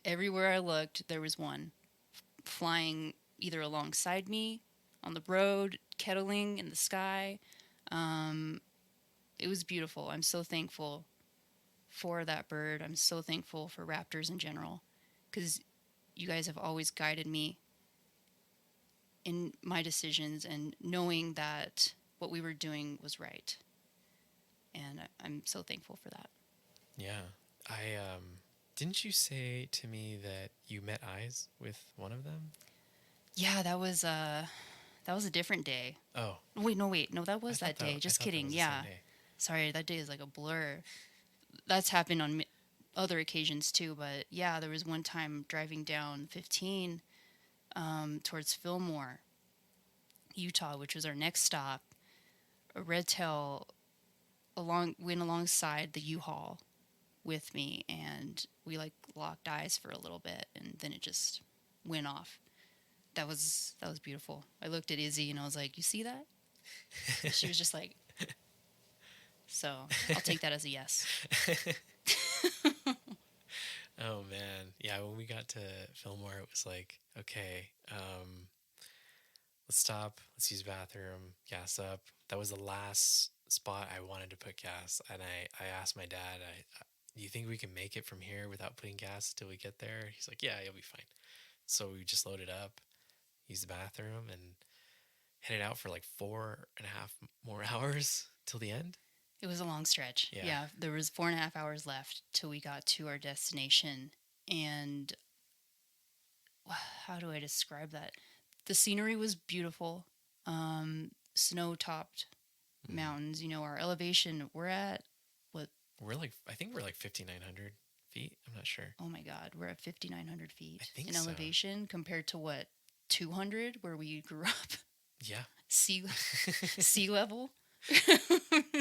Everywhere I looked, there was one flying either alongside me, on the road, kettling in the sky. It was beautiful. I'm so thankful for that bird. I'm so thankful for raptors in general, because you guys have always guided me in my decisions and knowing that what we were doing was right. And I'm so thankful for that. Yeah. Didn't you say to me that you met eyes with one of them? Yeah, that was a different day. Oh. Wait, no, that was that day. Just kidding. Yeah. Sorry, that day is like a blur. That's happened on other occasions too, but yeah, there was one time driving down 15 towards Fillmore, Utah, which was our next stop. A red tail went alongside the U-Haul with me, and we like locked eyes for a little bit, and then it just went off. That was beautiful. I looked at Izzy and I was like, "You see that?" And she was just like, so I'll take that as a yes. Oh man, yeah. When we got to Fillmore, it was like, okay, let's stop. Let's use the bathroom. Gas up. That was the last spot I wanted to put gas, and I asked my dad, "Do you think we can make it from here without putting gas till we get there?" He's like, "Yeah, you'll be fine." So we just loaded up, used the bathroom, and headed out for like 4.5 more hours till the end. It was a long stretch. Yeah, there was 4.5 hours left till we got to our destination. And how do I describe that? The scenery was beautiful. Snow-topped mountains. You know, our elevation, we're at what? I think we're like 5,900 feet. I'm not sure. Oh my God, we're at 5,900 feet in elevation compared to what, 200 where we grew up. Yeah. Sea level.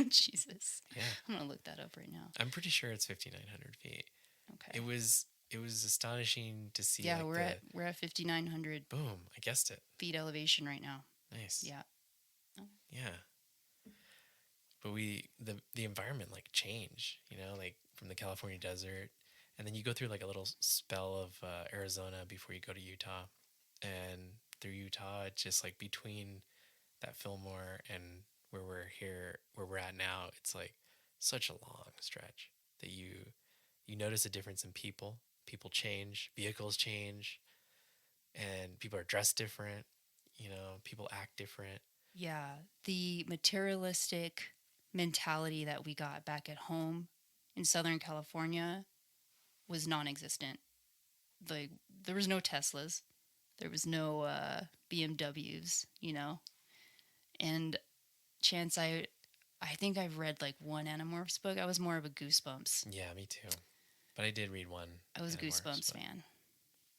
Jesus. Yeah. I'm gonna look that up right now. I'm pretty sure it's 5,900 feet. Okay. It was it was astonishing to see. Yeah, we're at 5,900. Boom! I guessed it. Feet elevation right now. Nice. Yeah. Yeah. But the environment like change, like from the California desert, and then you go through like a little spell of Arizona before you go to Utah, and through Utah, it's just like between that Fillmore and where we're at now, it's like such a long stretch that you notice a difference in people. People change, vehicles change, and people are dressed different. People act different. Yeah, the materialistic mentality that we got back at home in Southern California was non-existent. Like, there was no Teslas, there was no BMWs, and Chance, I think I've read like one Animorphs book. I was more of a Goosebumps. Yeah, me too. But I did read one. I was a Goosebumps fan.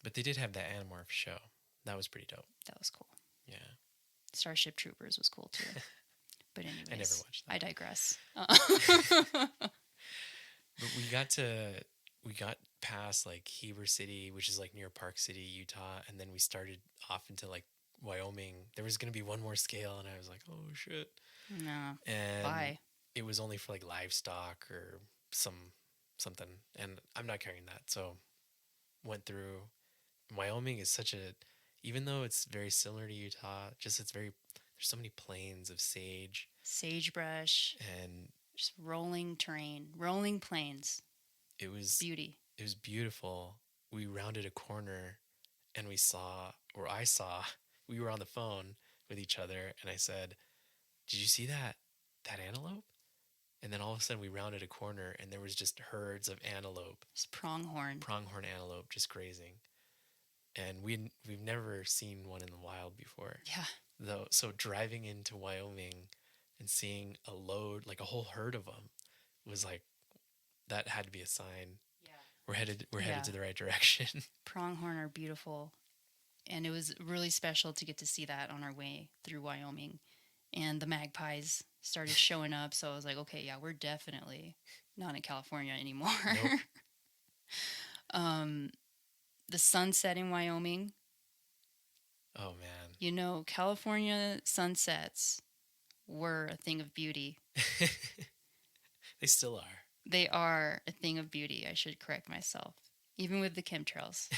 But they did have that Animorph show. That was pretty dope. That was cool. Yeah. Starship Troopers was cool too. But anyways, I never watched that. I digress. But we got past like Heber City, which is like near Park City, Utah, and then we started off into like Wyoming. There was going to be one more scale, and I was like, oh shit. No. And why? It was only for like livestock or something, and I'm not carrying that. So went through. Wyoming is such a, even though it's very similar to Utah, there's so many plains of sagebrush, and just rolling terrain, rolling plains. It was beauty. It was beautiful. We rounded a corner, and I saw, we were on the phone with each other, and I said, "Did you see that antelope?" And then all of a sudden, we rounded a corner, and there was just herds of antelope. It's pronghorn antelope just grazing. And we've never seen one in the wild before. Yeah. So driving into Wyoming and seeing a load, like a whole herd of them, was like, that had to be a sign. Yeah. We're headed to the right direction. Pronghorn are beautiful. And it was really special to get to see that on our way through Wyoming. And the magpies started showing up. So I was like, okay, yeah, we're definitely not in California anymore. Nope. The sunset in Wyoming. Oh, man. California sunsets were a thing of beauty. They still are. They are a thing of beauty. I should correct myself. Even with the chemtrails.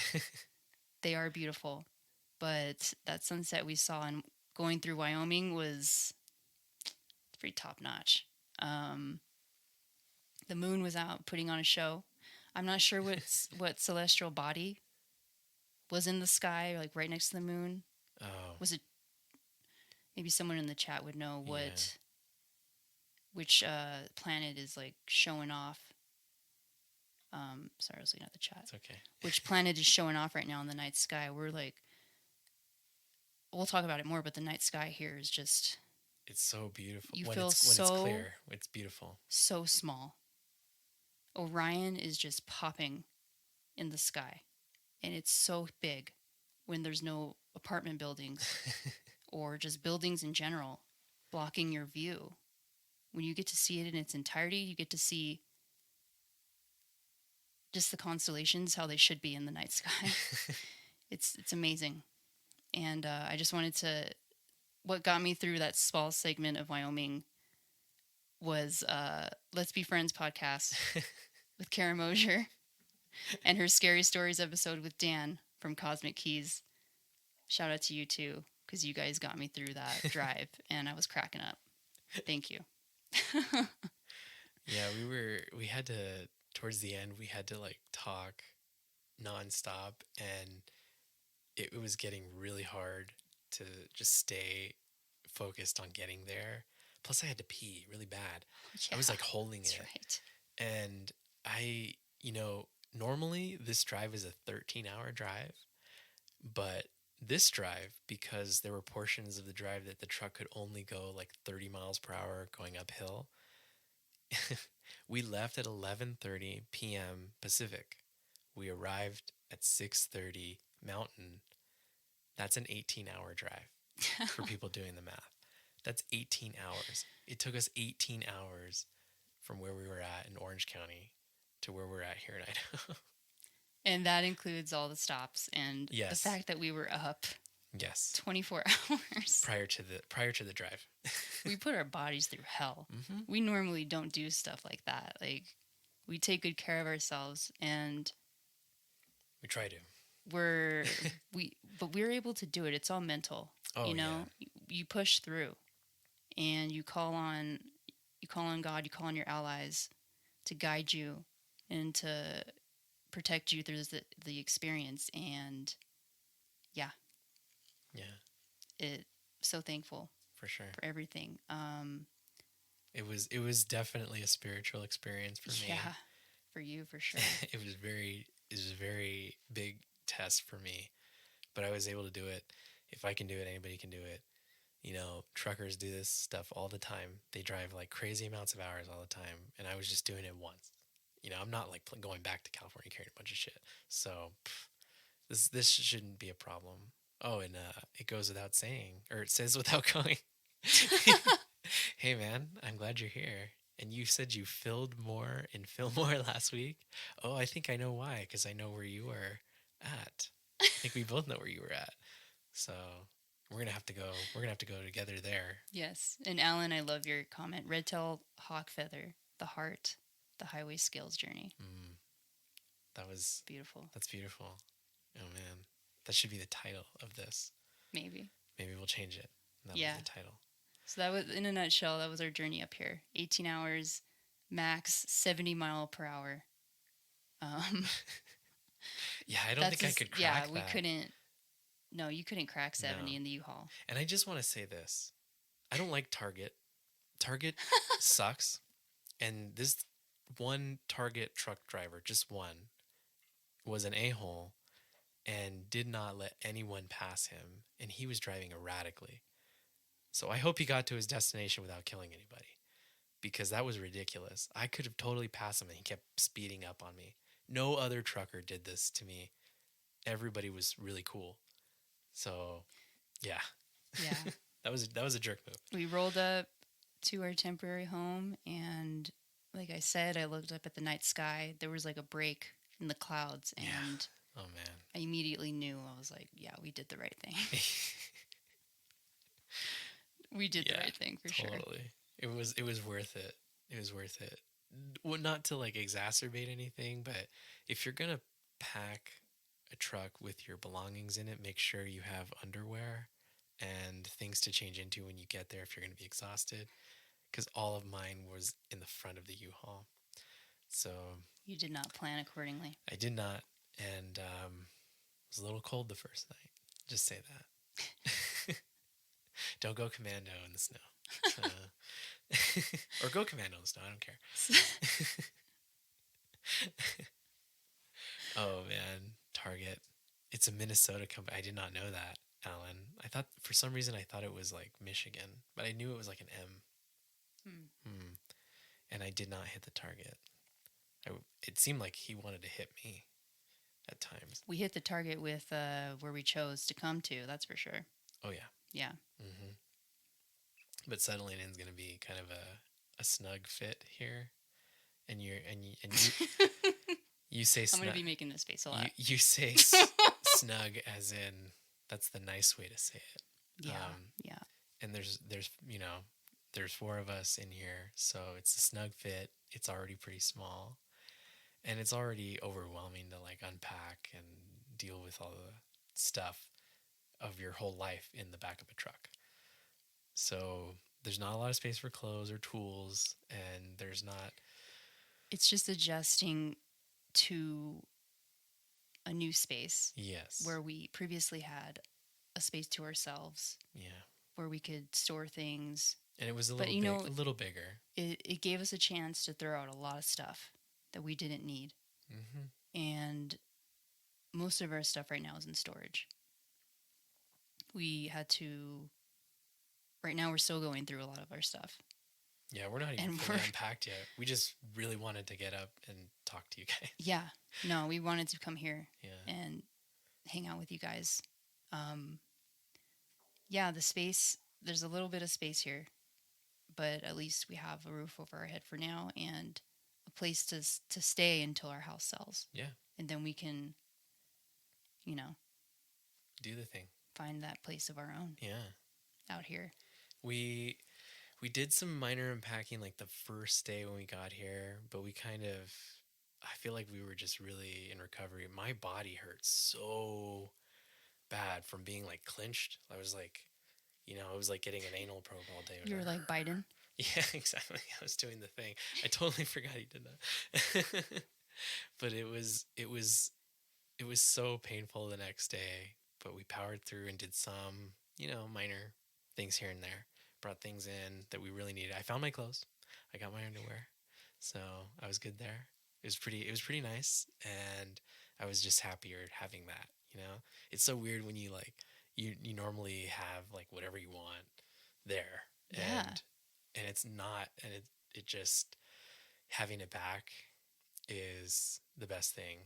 They are beautiful. But that sunset we saw going through Wyoming was pretty top notch. The moon was out putting on a show. I'm not sure what celestial body was in the sky, like right next to the moon. Oh. Was it? Maybe someone in the chat would know which planet is like showing off. Sorry, I was looking at the chat. It's okay. Which planet is showing off right now in the night sky? We'll talk about it more, but the night sky here is just... It's so beautiful. When it's clear, it's beautiful. So small. Orion is just popping in the sky. And it's so big when there's no apartment buildings or just buildings in general blocking your view. When you get to see it in its entirety, you get to see just the constellations, how they should be in the night sky. It's amazing. And I just wanted to... What got me through that small segment of Wyoming was Let's Be Friends podcast with Kara Mosier and her Scary Stories episode with Dan from Cosmic Keys. Shout out to you too, because you guys got me through that drive and I was cracking up. Thank you. Yeah, we had to, towards the end, we had to like talk nonstop, and it was getting really hard to just stay focused on getting there. Plus I had to pee really bad. Yeah, I was like holding it. Right. And I, normally this drive is a 13-hour drive, but this drive, because there were portions of the drive that the truck could only go like 30 miles per hour going uphill, we left at 11:30 p.m. Pacific. We arrived at 6:30 Mountain. That's an 18-hour drive for people doing the math. That's 18 hours. It took us 18 hours from where we were at in Orange County to where we're at here in Idaho. And that includes all the stops and the fact that we were up 24 hours prior to the drive. We put our bodies through hell. Mm-hmm. We normally don't do stuff like that. Like, we take good care of ourselves, and we try to. But we're able to do it. It's all mental. Oh, you know, you push through, and you call on God. You call on your allies to guide you and to protect you through the experience. And yeah, so thankful for sure for everything. It was definitely a spiritual experience for me. Yeah, for you for sure. It was a very big test for me, but I was able to do it. If I can do it, anybody can do it. You know, truckers do this stuff all the time. They drive like crazy amounts of hours all the time, and I was just doing it once. You know, I'm not like going back to California carrying a bunch of shit. So this shouldn't be a problem. Oh, and it goes without saying, or it says without going. Hey man, I'm glad you're here. And you said you filled more in Fillmore last week. Oh, I think I know why, because I know where you were at. I think we both know where you were at. So we're gonna have to go. We're gonna have to go together there. Yes, and Alan, I love your comment. Red tail hawk feather, the heart, the highway skills journey. That was beautiful. That's beautiful. Oh man, that should be the title of this. Maybe we'll change it. That'll be the title. So that was, in a nutshell, that was our journey up here. 18 hours, max 70 mile per hour. Yeah, I don't think I could crack that. We couldn't. No, you couldn't crack 70 in the U-Haul. And I just want to say this. I don't like Target. Target sucks. And this one Target truck driver, just one, was an a-hole and did not let anyone pass him. And he was driving erratically. So I hope he got to his destination without killing anybody, because that was ridiculous. I could have totally passed him and he kept speeding up on me. No other trucker did this to me. Everybody was really cool. So, yeah. that was a jerk move. We rolled up to our temporary home, and like I said, I looked up at the night sky. There was like a break in the clouds, and oh man, I immediately knew. I was like, yeah, we did the right thing. We did the right thing for sure. Totally. It was worth it. It was worth it. Well, not to like exacerbate anything, but if you're gonna pack a truck with your belongings in it, make sure you have underwear and things to change into when you get there if you're gonna be exhausted. Because all of mine was in the front of the U-Haul. So you did not plan accordingly. I did not, and it was a little cold the first night. Just say that. Don't go commando in the snow. Or go commando in the snow. I don't care. Oh, man. Target. It's a Minnesota company. I did not know that, Alan. For some reason, I thought it was like Michigan, but I knew it was like an M. And I did not hit the target. It seemed like he wanted to hit me at times. We hit the target with where we chose to come to, that's for sure. Oh, yeah. Yeah. Mm-hmm. But settling in is going to be kind of a snug fit here, and you you say snug. I'm going to be making this face a lot. You say snug as in that's the nice way to say it. Yeah. And there's 4 of us in here, so it's a snug fit. It's already pretty small, and it's already overwhelming to like unpack and deal with all the stuff of your whole life in the back of a truck. So there's not a lot of space for clothes or tools, and there's not. It's just adjusting to a new space. Yes. Where we previously had a space to ourselves. Yeah. Where we could store things. And it was a little bigger. It gave us a chance to throw out a lot of stuff that we didn't need. Mm-hmm. And most of our stuff right now is in storage. We had to. Right now, we're still going through a lot of our stuff. Yeah, we're not even fully unpacked yet. We just really wanted to get up and talk to you guys. Yeah. No, we wanted to come here and hang out with you guys. The space, there's a little bit of space here, but at least we have a roof over our head for now and a place to stay until our house sells. Yeah. and then we can, you know, do the thing. Find that place of our own. Yeah. Out here. We did some minor unpacking like the first day when we got here, but we kind of, I feel like we were just really in recovery. My body hurt so bad from being like clinched. I was like, it was like getting an anal probe all day. You were like Biden. Yeah, exactly. I was doing the thing. I totally forgot he did that. But it was so painful the next day, but we powered through and did some, minor things here and there. Brought things in that we really needed. I found my clothes. I got my underwear. So I was good there. It was pretty nice, and I was just happier having that. It's so weird when you like you normally have like whatever you want there. Yeah. And it's not, and it just, having it back is the best thing.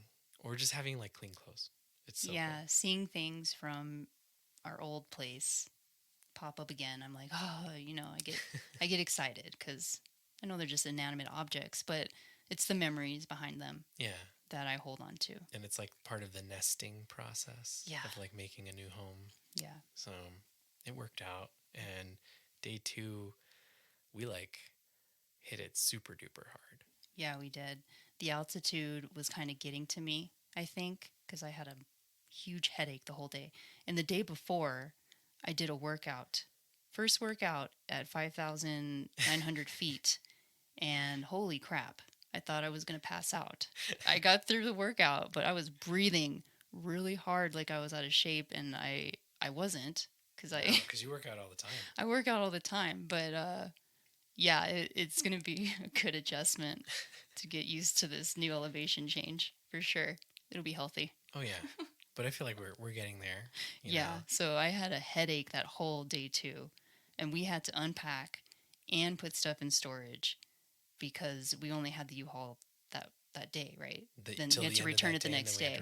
Or just having like clean clothes. It's so yeah, cool. Seeing things from our old place pop up again. I'm like, oh, I get excited because I know they're just inanimate objects, but it's the memories behind them. Yeah. That I hold on to. And it's like part of the nesting process. Yeah. Of like making a new home. Yeah. So it worked out. And day 2, we like hit it super duper hard. Yeah, we did. The altitude was kind of getting to me, I think, because I had a huge headache the whole day. And the day before, I did a workout. First workout at 5,900 feet. And holy crap, I thought I was going to pass out. I got through the workout, but I was breathing really hard like I was out of shape, and I wasn't. Because you work out all the time. I work out all the time, but yeah, it's going to be a good adjustment to get used to this new elevation change, for sure. It'll be healthy. Oh, yeah. But I feel like we're getting there. Yeah, so I had a headache that whole day, too. And we had to unpack and put stuff in storage because we only had the U-Haul that day, right? Then we had to return it the next day.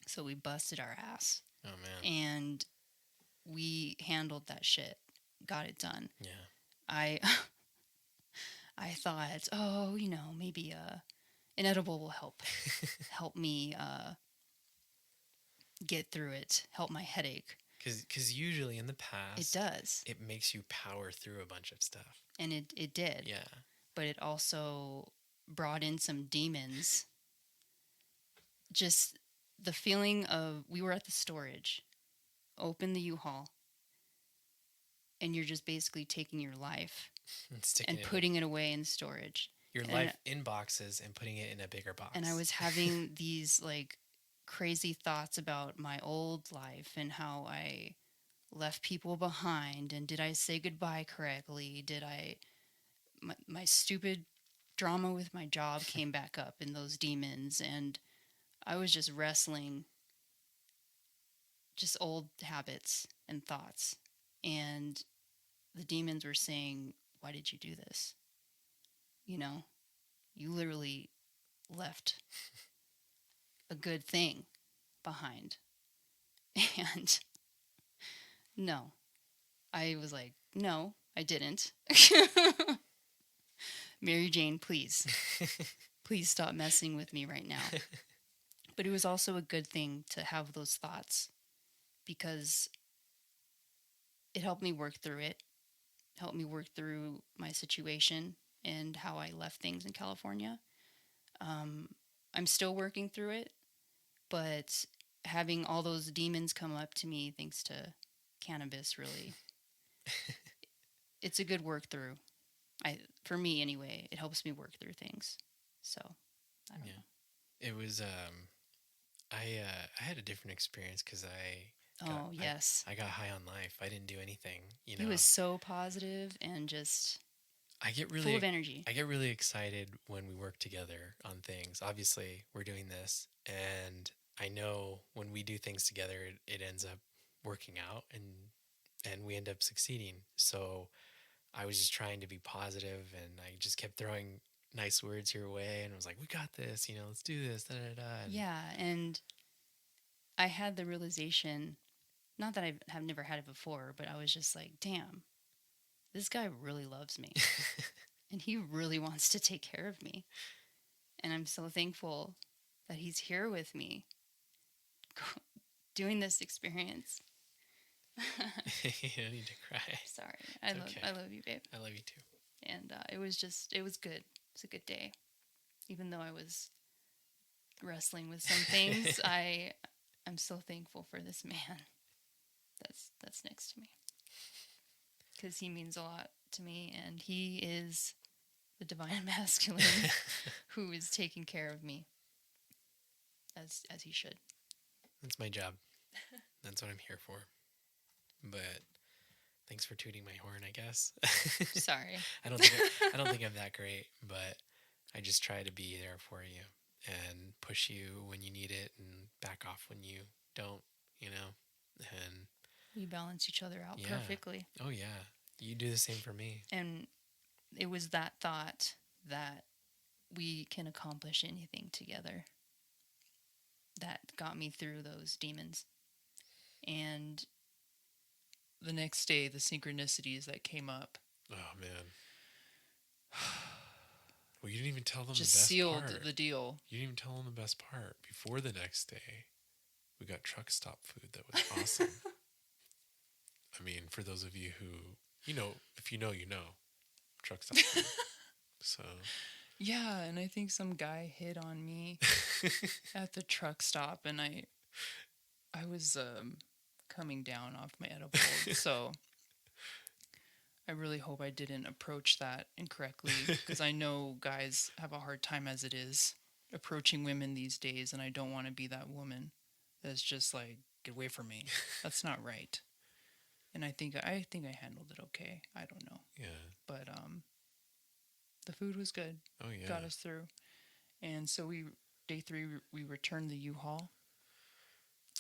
So we busted our ass. Oh, man. And we handled that shit. Got it done. Yeah. I thought, maybe an edible will help me get through it, help my headache. Because usually in the past, it does. It makes you power through a bunch of stuff. And it did. Yeah. But it also brought in some demons. Just the feeling of, we were at the storage, open the U-Haul, and you're just basically taking your life and putting it away in storage. Your life in boxes and putting it in a bigger box. And I was having these like crazy thoughts about my old life and how I left people behind, and did I say goodbye correctly? My stupid drama with my job came back up in those demons, and I was just wrestling just old habits and thoughts. And the demons were saying, why did you do this? You literally left a good thing behind. And no, I was like, no, I didn't. Mary Jane, please stop messing with me right now. But it was also a good thing to have those thoughts because it helped me work through it, helped me work through my situation and how I left things in California. I'm still working through it, but having all those demons come up to me thanks to cannabis, really, it's a good work through. For me anyway, it helps me work through things. So, I don't know. It was, I had a different experience because yes. I got high on life. I didn't do anything, He was so positive and just full of energy. I get really excited when we work together on things. Obviously, we're doing this, and I know when we do things together, it ends up working out, and we end up succeeding. So I was just trying to be positive, and I just kept throwing nice words your way, and I was like, we got this, let's do this, Yeah, and I had the realization, not that I have never had it before, but I was just like, damn, this guy really loves me. And he really wants to take care of me. And I'm so thankful that he's here with me doing this experience. You don't need to cry. Sorry. I love you, babe. I love you too. And it was good. It's a good day. Even though I was wrestling with some things, I'm so thankful for this man that's next to me. Because he means a lot to me, and he is the divine masculine who is taking care of me as he should. That's my job. That's what I'm here for. But thanks for tooting my horn, I guess. Sorry. I don't think I'm that great, but I just try to be there for you and push you when you need it and back off when you don't, and we balance each other out perfectly. Oh yeah. You do the same for me. And it was that thought that we can accomplish anything together that got me through those demons. And the next day, the synchronicities that came up. Oh, man. Well, you didn't even tell them just the best sealed part. The deal. You didn't even tell them the best part. Before the next day, we got truck stop food that was awesome. I mean, for those of you who, if you know, truck stop food. So. Yeah, and I think some guy hit on me at the truck stop, and I was coming down off my edible, so I really hope I didn't approach that incorrectly, because I know guys have a hard time as it is approaching women these days, and I don't want to be that woman that's just like, get away from me. That's not right. And I think I handled it okay. I don't know. Yeah. But the food was good. Oh yeah. Got us through. And so day 3 we returned the U-Haul.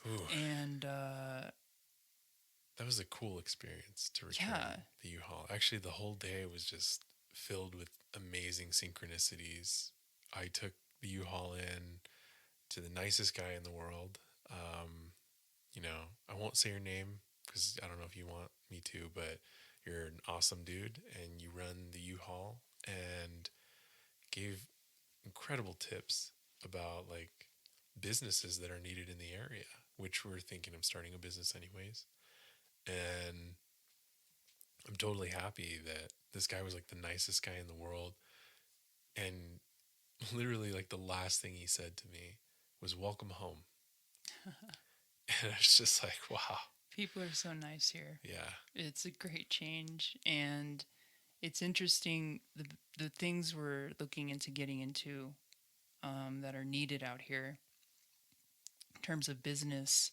Ooh. And that was a cool experience to return the U-Haul. Actually, the whole day was just filled with amazing synchronicities. I took the U-Haul in to the nicest guy in the world. I won't say your name because I don't know if you want me to, but you're an awesome dude and you run the U-Haul and gave incredible tips about like businesses that are needed in the area, which we're thinking of starting a business anyways. And I'm totally happy that this guy was like the nicest guy in the world. And literally like the last thing he said to me was welcome home. And I was just like, wow. People are so nice here. Yeah. It's a great change. And it's interesting, the things we're looking into getting into that are needed out here in terms of business.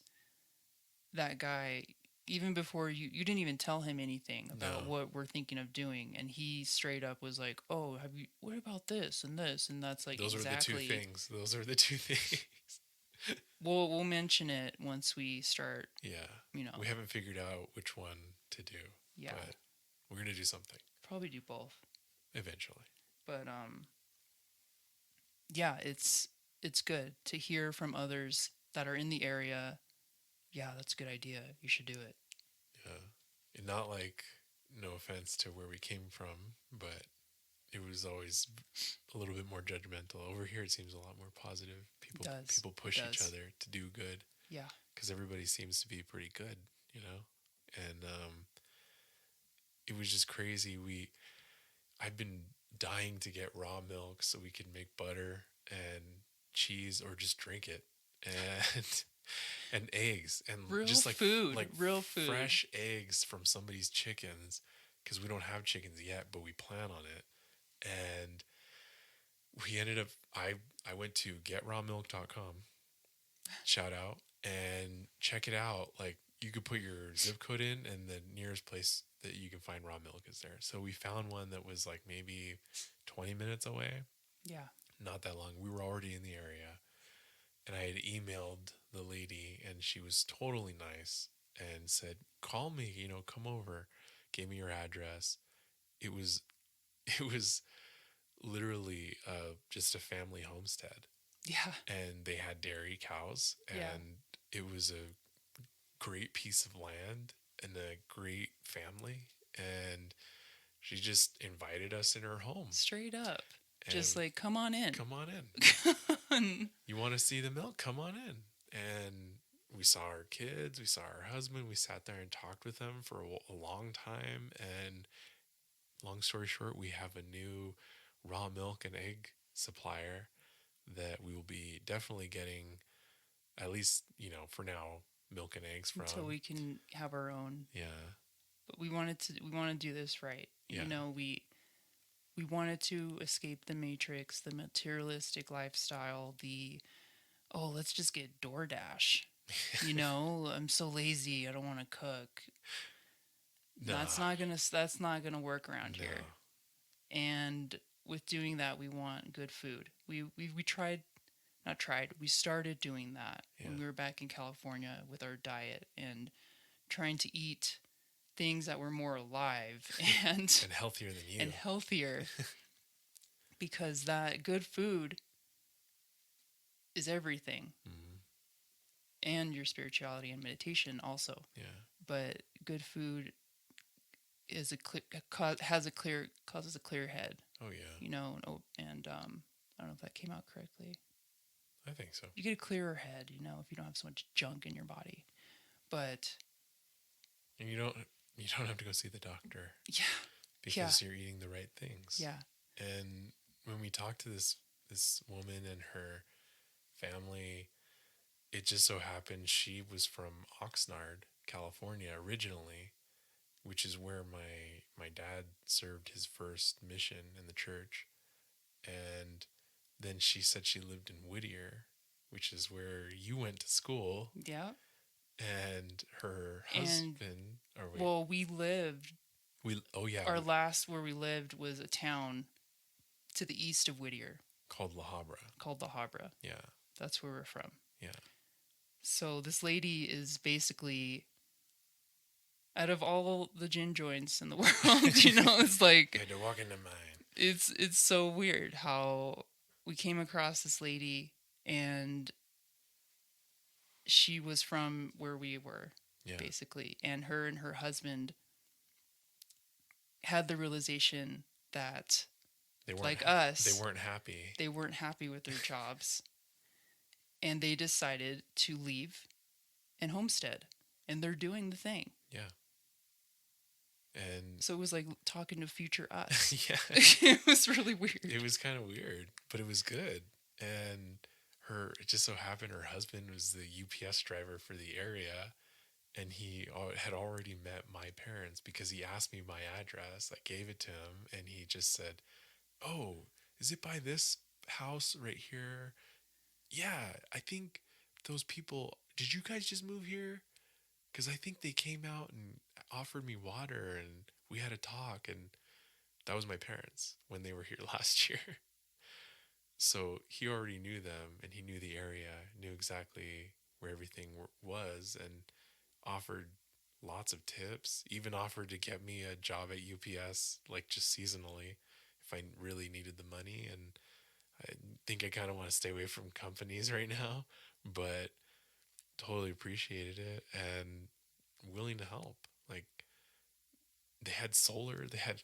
That guy, even before you didn't even tell him anything about what we're thinking of doing, and he straight up was like, "Oh, what about this and this?" And that's like those exactly are the two things. Those are the two things. We'll mention it once we start. Yeah, we haven't figured out which one to do. Yeah, but we're gonna do something. Probably do both eventually. But yeah, it's good to hear from others that are in the area. Yeah, that's a good idea. You should do it. Yeah, and not like, no offense to where we came from, but it was always a little bit more judgmental. Over here, it seems a lot more positive. People push each other to do good. Yeah, because everybody seems to be pretty good, and it was just crazy. I've been dying to get raw milk so we could make butter and cheese or just drink it, and eggs and real just like food, like real food, fresh eggs from somebody's chickens, because we don't have chickens yet, but we plan on it. And we ended up, I went to getrawmilk.com, shout out, and check it out. Like, you could put your zip code in and the nearest place that you can find raw milk is there. So we found one that was like maybe 20 minutes away. Yeah. Not that long. We were already in the area. And I had emailed the lady, and she was totally nice and said, call me, come over. Gave me your address. It was literally just a family homestead. Yeah. And they had dairy cows, and it was a great piece of land and a great family. And she just invited us in her home. Straight up. Just like, come on in. Come on in. You want to see the milk? Come on in. And we saw our kids, we saw our husband, we sat there and talked with them for a long time. And long story short, we have a new raw milk and egg supplier that we will be definitely getting, at least, for now, milk and eggs from. Until we can have our own. Yeah. But we want to do this right. Yeah. We wanted to escape the matrix, the materialistic lifestyle, let's just get DoorDash. I'm so lazy, I don't want to cook. Nah. That's not gonna work around here. And with doing that, we want good food. We started doing that when we were back in California with our diet and trying to eat things that were more alive and healthier than you. And healthier. Because that good food is everything. Mm-hmm. And your spirituality and meditation also. Yeah. But good food causes a clear head. Oh yeah. And I don't know if that came out correctly. I think so. You get a clearer head, if you don't have so much junk in your body. But and you don't have to go see the doctor. Yeah. Because you're eating the right things. Yeah. And when we talked to this woman and her family, it just so happened she was from Oxnard, California originally, which is where my dad served his first mission in the church. And then she said she lived in Whittier, which is where you went to school. Yeah. And her husband... we lived... Our last where we lived was a town to the east of Whittier. Called La Habra. Yeah. That's where we're from. Yeah. So this lady is basically... Out of all the gin joints in the world, it's like... You had to walk into mine. It's so weird how we came across this lady and she was from where we were, basically. And her husband had the realization that, like us... They weren't happy. They weren't happy with their jobs. And they decided to leave and homestead. And they're doing the thing. Yeah. And so it was like talking to future us. Yeah. It was really weird. It was kind of weird, but it was good. And it just so happened her husband was the UPS driver for the area. And he had already met my parents because he asked me my address. I gave it to him and he just said, "Oh, is it by this house right here? Yeah, I think those people, did you guys just move here? Because I think they came out and offered me water and we had a talk." And that was my parents when they were here last year. So he already knew them and he knew the area, knew exactly where everything was, and offered lots of tips, even offered to get me a job at UPS, like just seasonally, if I really needed the money. And I think I kind of want to stay away from companies right now, but totally appreciated it and willing to help. Like, they had solar, they had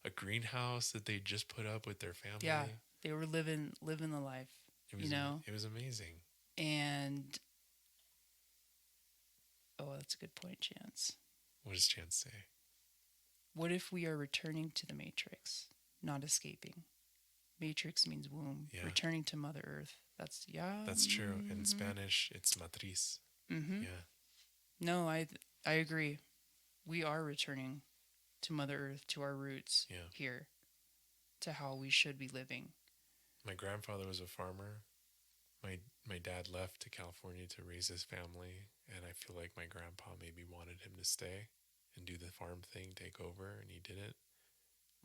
a greenhouse that they just put up with their family. Yeah, they were living the life. It was amazing. And that's a good point, Chance. What does Chance say? What if we are returning to the Matrix, not escaping? Matrix means womb. Yeah. Returning to Mother Earth. That's true. In Spanish, it's matriz. Mm-hmm. Yeah. No, I agree. We are returning to Mother Earth, to our roots here, to how we should be living. My grandfather was a farmer. My dad left to California to raise his family, and I feel like my grandpa maybe wanted him to stay and do the farm thing, take over, and he didn't.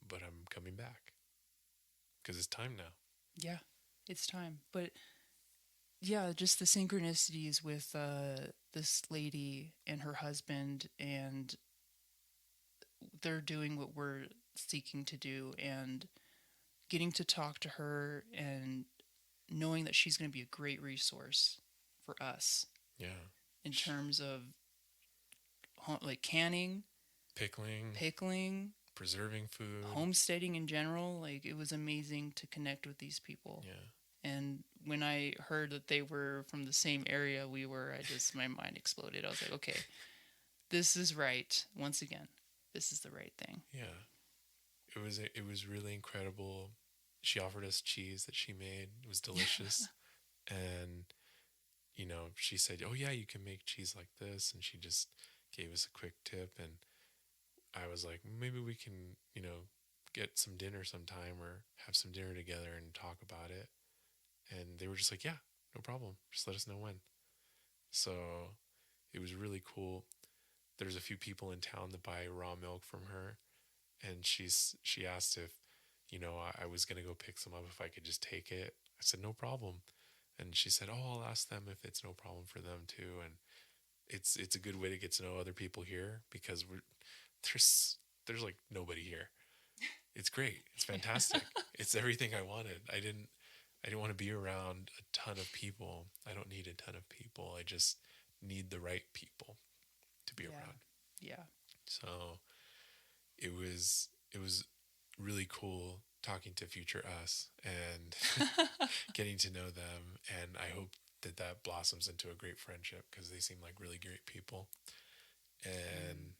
But I'm coming back because it's time now. Yeah, it's time. But yeah, just the synchronicities with this lady and her husband, and they're doing what we're seeking to do, and getting to talk to her and knowing that she's going to be a great resource for us. Yeah. In terms of like canning, pickling, preserving food, homesteading in general. Like, it was amazing to connect with these people. Yeah. And when I heard that they were from the same area my mind exploded. I was like, okay, this is right. Once again, this is the right thing. Yeah. It was really incredible. She offered us cheese that she made. It was delicious. And, she said, oh yeah, you can make cheese like this. And she just gave us a quick tip. And I was like, maybe we can, get some dinner sometime or have some dinner together and talk about it. And they were just like, yeah, no problem. Just let us know when. So it was really cool. There's a few people in town that buy raw milk from her. And she asked if, I was going to go pick some up, if I could just take it. I said, no problem. And she said, oh, I'll ask them if it's no problem for them too. And it's a good way to get to know other people here, because there's like nobody here. It's great. It's fantastic. It's everything I wanted. I didn't want to be around a ton of people. I don't need a ton of people. I just need the right people to be around. Yeah. So it was really cool talking to future us and getting to know them. And I hope that blossoms into a great friendship, because they seem like really great people. And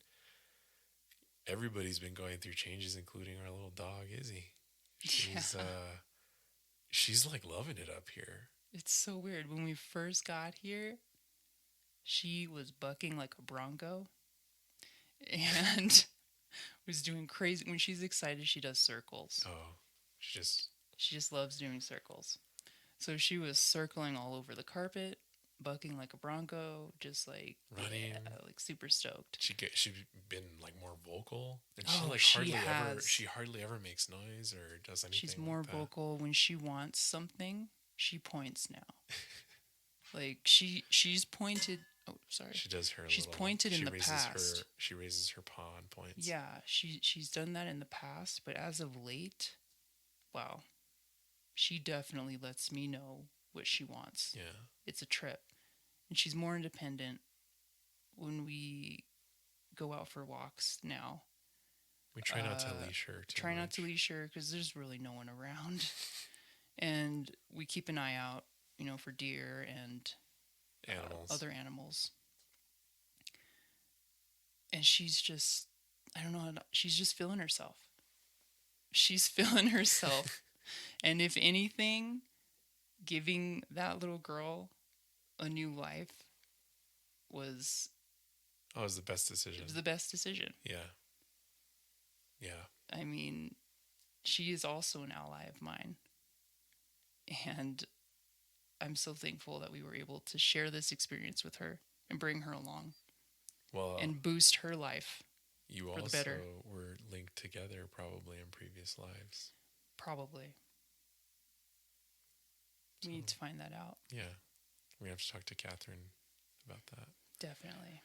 everybody's been going through changes, including our little dog, Izzy. She's like loving it up here. It's so weird. When we first got here, she was bucking like a bronco and was doing crazy. When she's excited, she does circles. Oh, she just loves doing circles. So she was circling all over the carpet, bucking like a bronco, just like running, like super stoked. She's been like more vocal, and she hardly ever makes noise or does anything. She's more like that. vocal when she wants something. She points now. Like she's pointed. Oh, sorry. She does her. She's pointed in the past. She raises her paw and points. Yeah, she's done that in the past, but as of late, wow, she definitely lets me know what she wants. Yeah, it's a trip, and she's more independent when we go out for walks now. We try not to leash her. Not to leash her because there's really no one around, and we keep an eye out, for deer and animals, other animals. And she's just, I don't know, she's just feeling herself. She's feeling herself. And if anything, giving that little girl a new life was the best decision. It was the best decision. Yeah. Yeah. I mean, she is also an ally of mine. And I'm so thankful that we were able to share this experience with her and bring her along. Well, and boost her life. You for also the better. Were linked together probably in previous lives. Probably. We need to find that out. Yeah. We have to talk to Catherine about that. Definitely.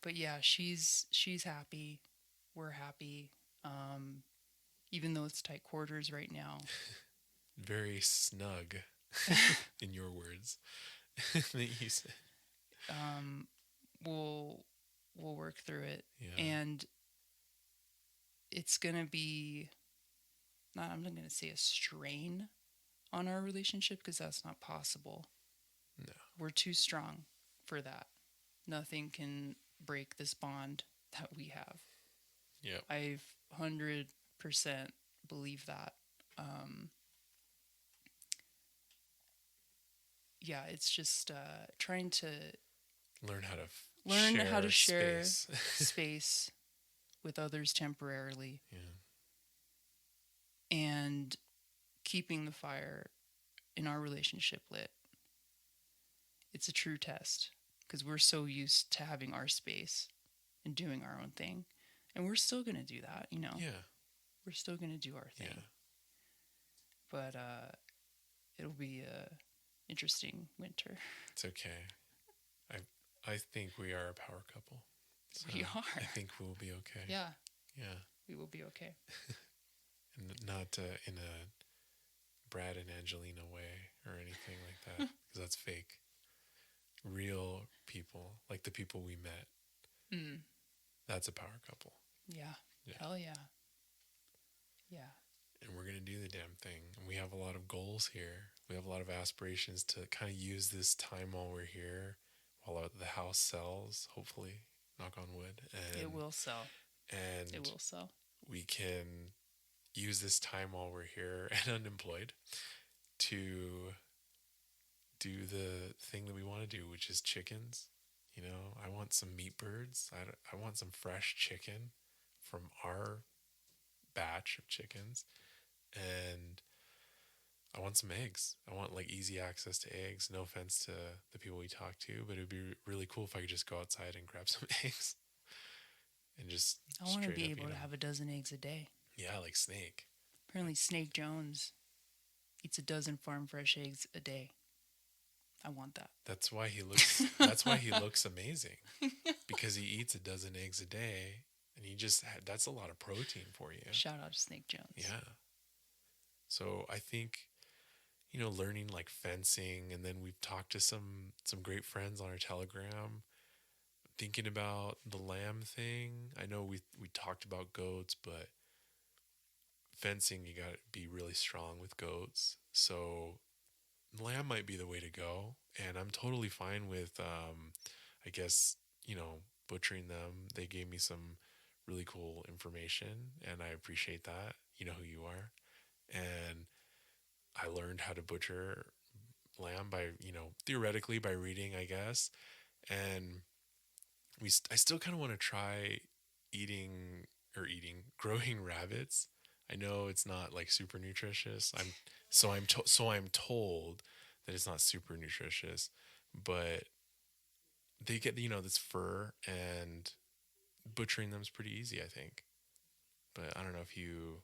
But yeah, she's happy. We're happy. Even though it's tight quarters right now. Very snug, in your words. that you said. We'll work through it. Yeah. And it's going to be, I'm not going to say a strain on our relationship, because that's not possible. No. We're too strong for that. Nothing can break this bond that we have. Yeah. I've 100% believe that. Yeah, it's just trying to learn how to share space with others temporarily. Yeah. And keeping the fire in our relationship lit. It's a true test, because we're so used to having our space and doing our own thing. And we're still going to do that, Yeah. We're still going to do our thing. Yeah. But it'll be a interesting winter. It's okay. I think we are a power couple. So we are. I think we'll be okay. Yeah. Yeah. We will be okay. And not in a Brad and Angelina way or anything like that, because that's fake. Real people, like the people we met. Mm. That's a power couple. Yeah. Hell yeah. Yeah. And we're going to do the damn thing. And we have a lot of goals here. We have a lot of aspirations to kind of use this time while we're here, while the house sells, hopefully, knock on wood. And it will sell. And it will sell. We can use this time while we're here and unemployed to do the thing that we want to do, which is chickens. You know, I want some meat birds. I want some fresh chicken from our batch of chickens. And I want some eggs. I want like easy access to eggs. No offense to the people we talk to, but it would be really cool if I could just go outside and grab some eggs and just. I want to be able to have a dozen eggs a day. Yeah, like Snake. Apparently, Snake Jones eats a dozen farm fresh eggs a day. I want that. That's why he looks. That's why he looks amazing, because he eats a dozen eggs a day, and that's a lot of protein for you. Shout out to Snake Jones. Yeah. So I think, learning like fencing, and then we've talked to some great friends on our Telegram, thinking about the lamb thing. I know we talked about goats, but fencing, you got to be really strong with goats. So lamb might be the way to go, and I'm totally fine with I guess, butchering them. They gave me some really cool information, and I appreciate that. You know who you are. And I learned how to butcher lamb by, theoretically by reading, I guess. And I still kind of want to try growing rabbits. I know it's not like super nutritious. I'm told that it's not super nutritious, but they get, this fur, and butchering them is pretty easy, I think. But I don't know if you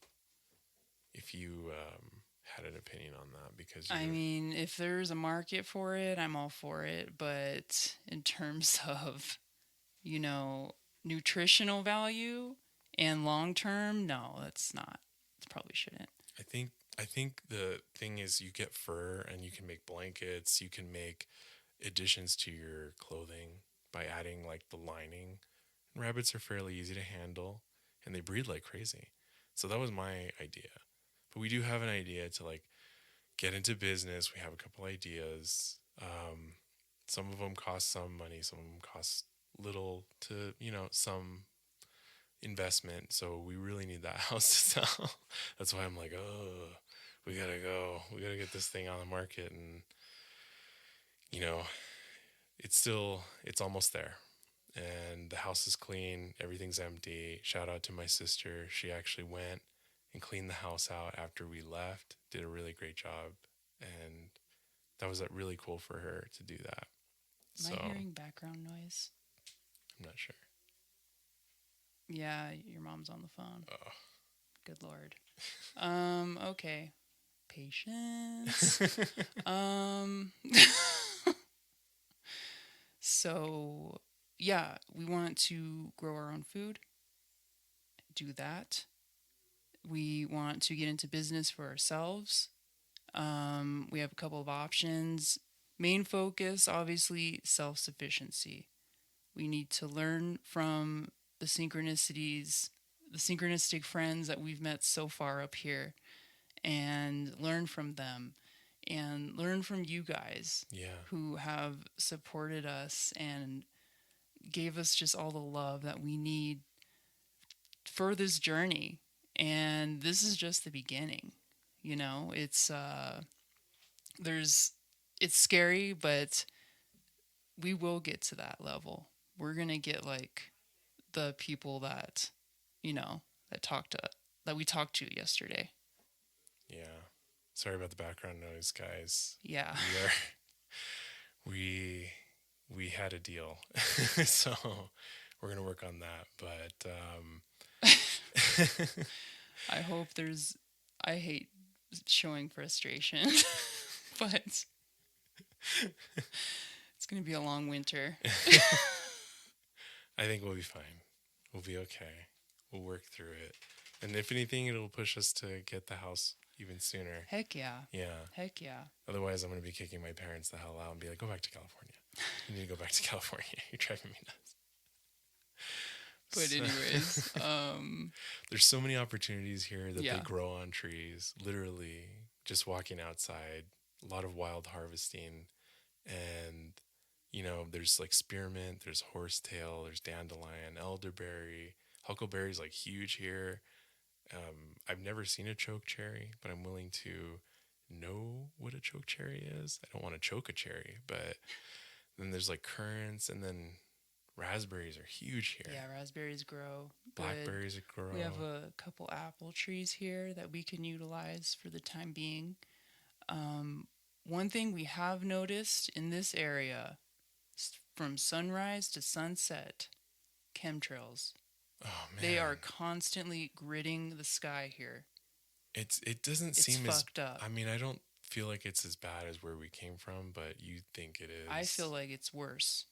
had an opinion on that, because I mean, if there's a market for it, I'm all for it. But in terms of, nutritional value and long term, no, that's not. It probably shouldn't. I think the thing is, you get fur, and you can make blankets. You can make additions to your clothing by adding like the lining. Rabbits are fairly easy to handle, and they breed like crazy. So that was my idea. But we do have an idea to like get into business. We have a couple ideas. Some of them cost some money. Some of them cost little to, some investment. So we really need that house to sell. That's why I'm like, oh, we gotta go. We gotta get this thing on the market. And, it's almost there. And the house is clean. Everything's empty. Shout out to my sister. She actually went and cleaned the house out after we left. Did a really great job. And that was really cool for her to do that. Am I hearing background noise? I'm not sure. Yeah, your mom's on the phone. Oh. Good Lord. Okay. Patience. So, yeah, we want to grow our own food. Do that. We want to get into business for ourselves. We have a couple of options. Main focus, obviously, self-sufficiency. We need to learn from the synchronicities, the synchronistic friends that we've met so far up here, and learn from them, and learn from you guys who have supported us and gave us just all the love that we need for this journey. And this is just the beginning. It's it's scary, but we will get to that level. We're gonna get like the people that that we talked to yesterday. Yeah. Sorry about the background noise, guys. Yeah. We had a deal. So we're gonna work on that. But I hate showing frustration. But it's going to be a long winter. I think we'll be fine. We'll be okay. We'll work through it. And if anything, it'll push us to get the house even sooner. Heck yeah. Yeah. Heck yeah. Otherwise, I'm going to be kicking my parents the hell out and be like, go back to California. You need to go back to California. You're driving me nuts. But anyways, there's so many opportunities here that Yeah. they grow on trees. Literally, just walking outside, a lot of wild harvesting, and there's like spearmint, there's horsetail, there's dandelion, elderberry, huckleberry's like huge here. I've never seen a choke cherry, but I'm willing to know what a choke cherry is. I don't want to choke a cherry, but then there's like currants, and then raspberries are huge here. yeah, raspberries grow. Blackberries grow. We have a couple apple trees here that we can utilize for the time being. One thing we have noticed in this area, from sunrise to sunset, chemtrails. Oh man, They are constantly gridding the sky here. It doesn't It's seem fucked up. I mean, I don't feel like it's as bad as where we came from, but you think it is. I feel like it's worse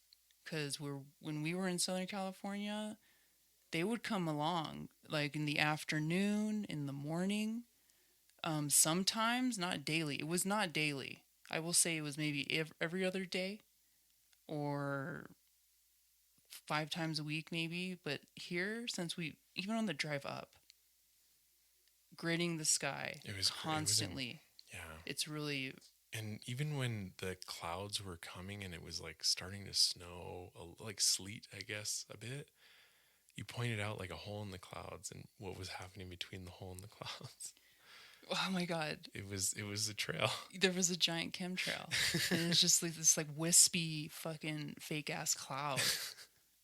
because when we were in Southern California, they would come along like in the afternoon, in the morning. Sometimes, not daily. It was not daily. I will say it was maybe every other day or 5 times a week maybe. But here, even on the drive up, gridding the sky It was constantly. Yeah. It's really... And even when the clouds were coming and it was like starting to snow, like sleet, I guess, a bit, you pointed out like a hole in the clouds and what was happening between the hole in the clouds. Oh my God. It was a trail. There was a giant chemtrail. And it's just like this like wispy fucking fake ass cloud.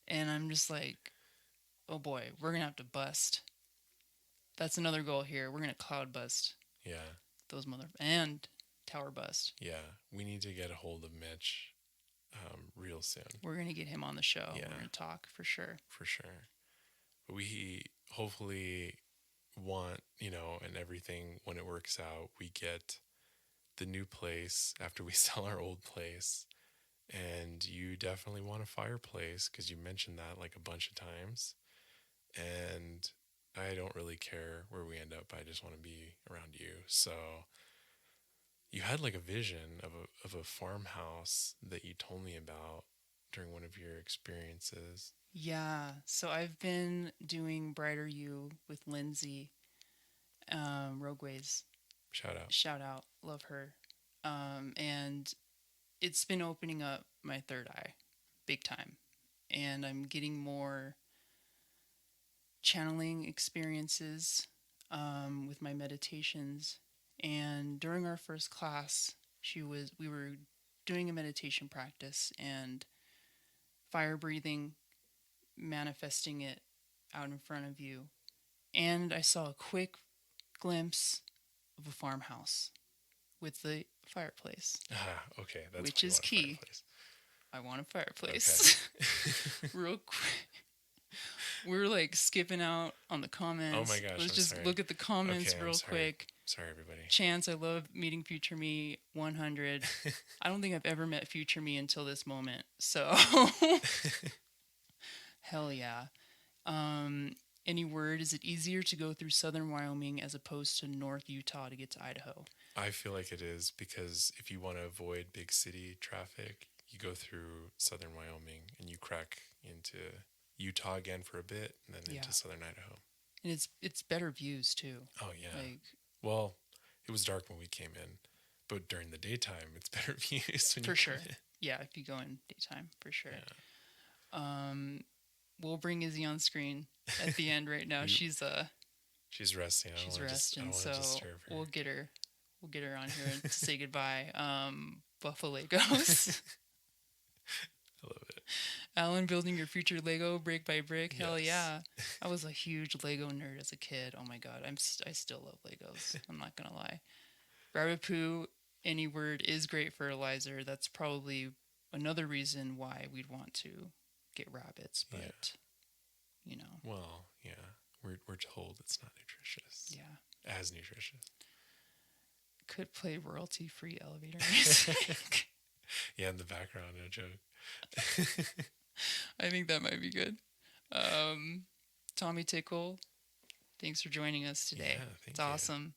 And I'm just like, oh boy, we're going to have to bust. That's another goal here. We're going to cloud bust. Yeah. Those and tower bust. Yeah. We need to get a hold of Mitch real soon. We're going to get him on the show. Yeah. We're going to talk for sure. For sure. We hopefully want, and everything, when it works out, we get the new place after we sell our old place. And you definitely want a fireplace because you mentioned that like a bunch of times. And I don't really care where we end up. I just want to be around you. So you had like a vision of a farmhouse that you told me about during one of your experiences. Yeah. So I've been doing Brighter You with Lindsay Rogueways. Shout out. Love her. And it's been opening up my third eye big time. And I'm getting more channeling experiences with my meditations. And during our first class, we were doing a meditation practice and fire breathing, manifesting it out in front of you. And I saw a quick glimpse of a farmhouse with the fireplace. Okay. Which is key. I want a fireplace. Okay. Real quick. We're like skipping out on the comments. Oh my gosh. Let's just look at the comments real quick. Sorry, everybody. Chance, I love meeting Future Me 100. I don't think I've ever met Future Me until this moment. So, hell yeah. Any word, is it easier to go through southern Wyoming as opposed to North Utah to get to Idaho? I feel like it is because if you want to avoid big city traffic, you go through southern Wyoming and you crack into Utah again for a bit and then into southern Idaho. And it's better views too. Oh yeah. Well, it was dark when we came in, but during the daytime, it's better views. For sure. Yeah, if you go in daytime, for sure. Yeah. We'll bring Izzy on screen at the end right now. She's resting. She's resting, so we'll get her on here to say goodbye. Buffalo Legos. I love it. Alan, building your future Lego brick by brick. Yes. Hell yeah. I was a huge Lego nerd as a kid. Oh my God. I still love Legos. I'm not going to lie. Rabbit poo, any word, is great fertilizer. That's probably another reason why we'd want to get rabbits. But, Well, yeah. We're told it's not nutritious. Yeah. As nutritious. Could play royalty-free elevator music. Yeah, in the background, no joke. I think that might be good. Tommy Tickle, thanks for joining us today. Yeah, it's awesome.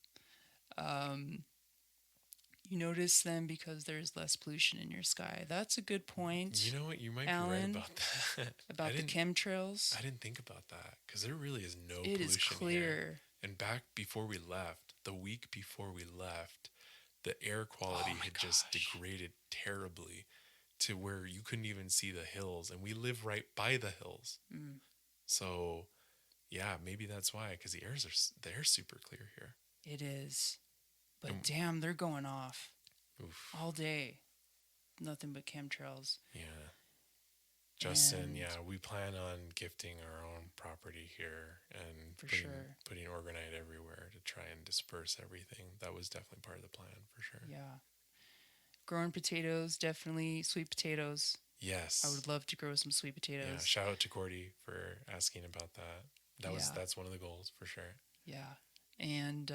You notice them because there's less pollution in your sky. That's a good point. You know what? You might Alan, be right about that. about the chemtrails. I didn't think about that because there really is no it pollution is clear. here. And back before we left, the week before we left, the air quality had just degraded terribly to where you couldn't even see the hills. And we live right by the hills. Mm. So, yeah, maybe that's why, because the air's super clear here. It is. But damn, they're going off all day. Nothing but chemtrails. Yeah. Justin, we plan on gifting our own property here and putting orgonite everywhere to try and disperse everything. That was definitely part of the plan, for sure. Yeah. Growing potatoes, definitely sweet potatoes. Yes. I would love to grow some sweet potatoes. Yeah, shout out to Cordy for asking about that. That's one of the goals, for sure. Yeah. And,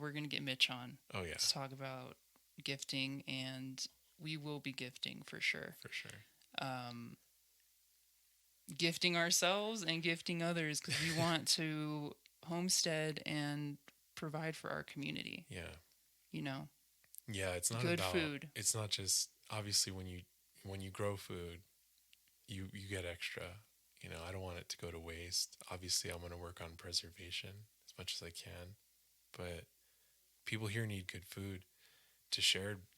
we're going to get Mitch on. Oh, yeah. To talk about gifting, and we will be gifting for sure. For sure. Gifting ourselves and gifting others because we want to homestead and provide for our community. Yeah. You know? Yeah, it's not good about food. It's not just, obviously, when you grow food, you get extra. You know, I don't want it to go to waste. Obviously, I'm going to work on preservation as much as I can. But people here need good food to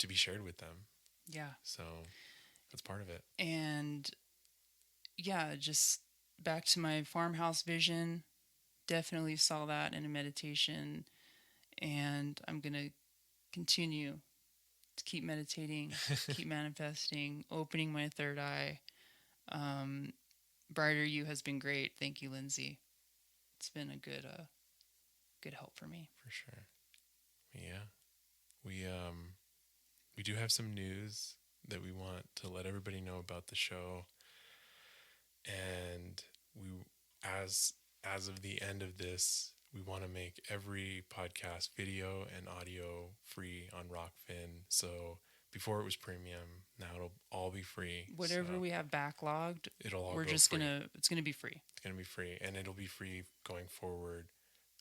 be shared with them. Yeah. So that's part of it. And yeah, just back to my farmhouse vision. Definitely saw that in a meditation. And I'm going to continue to keep meditating, keep manifesting, opening my third eye. Brighter You has been great. Thank you, Lindsay. It's been a good help for me. For sure. Yeah. We do have some news that we want to let everybody know about the show. And we, as of the end of this, we want to make every podcast video and audio free on Rockfin. So before it was premium, now it'll all be free. Whatever we have backlogged, it's gonna be free. It's gonna be free, and it'll be free going forward.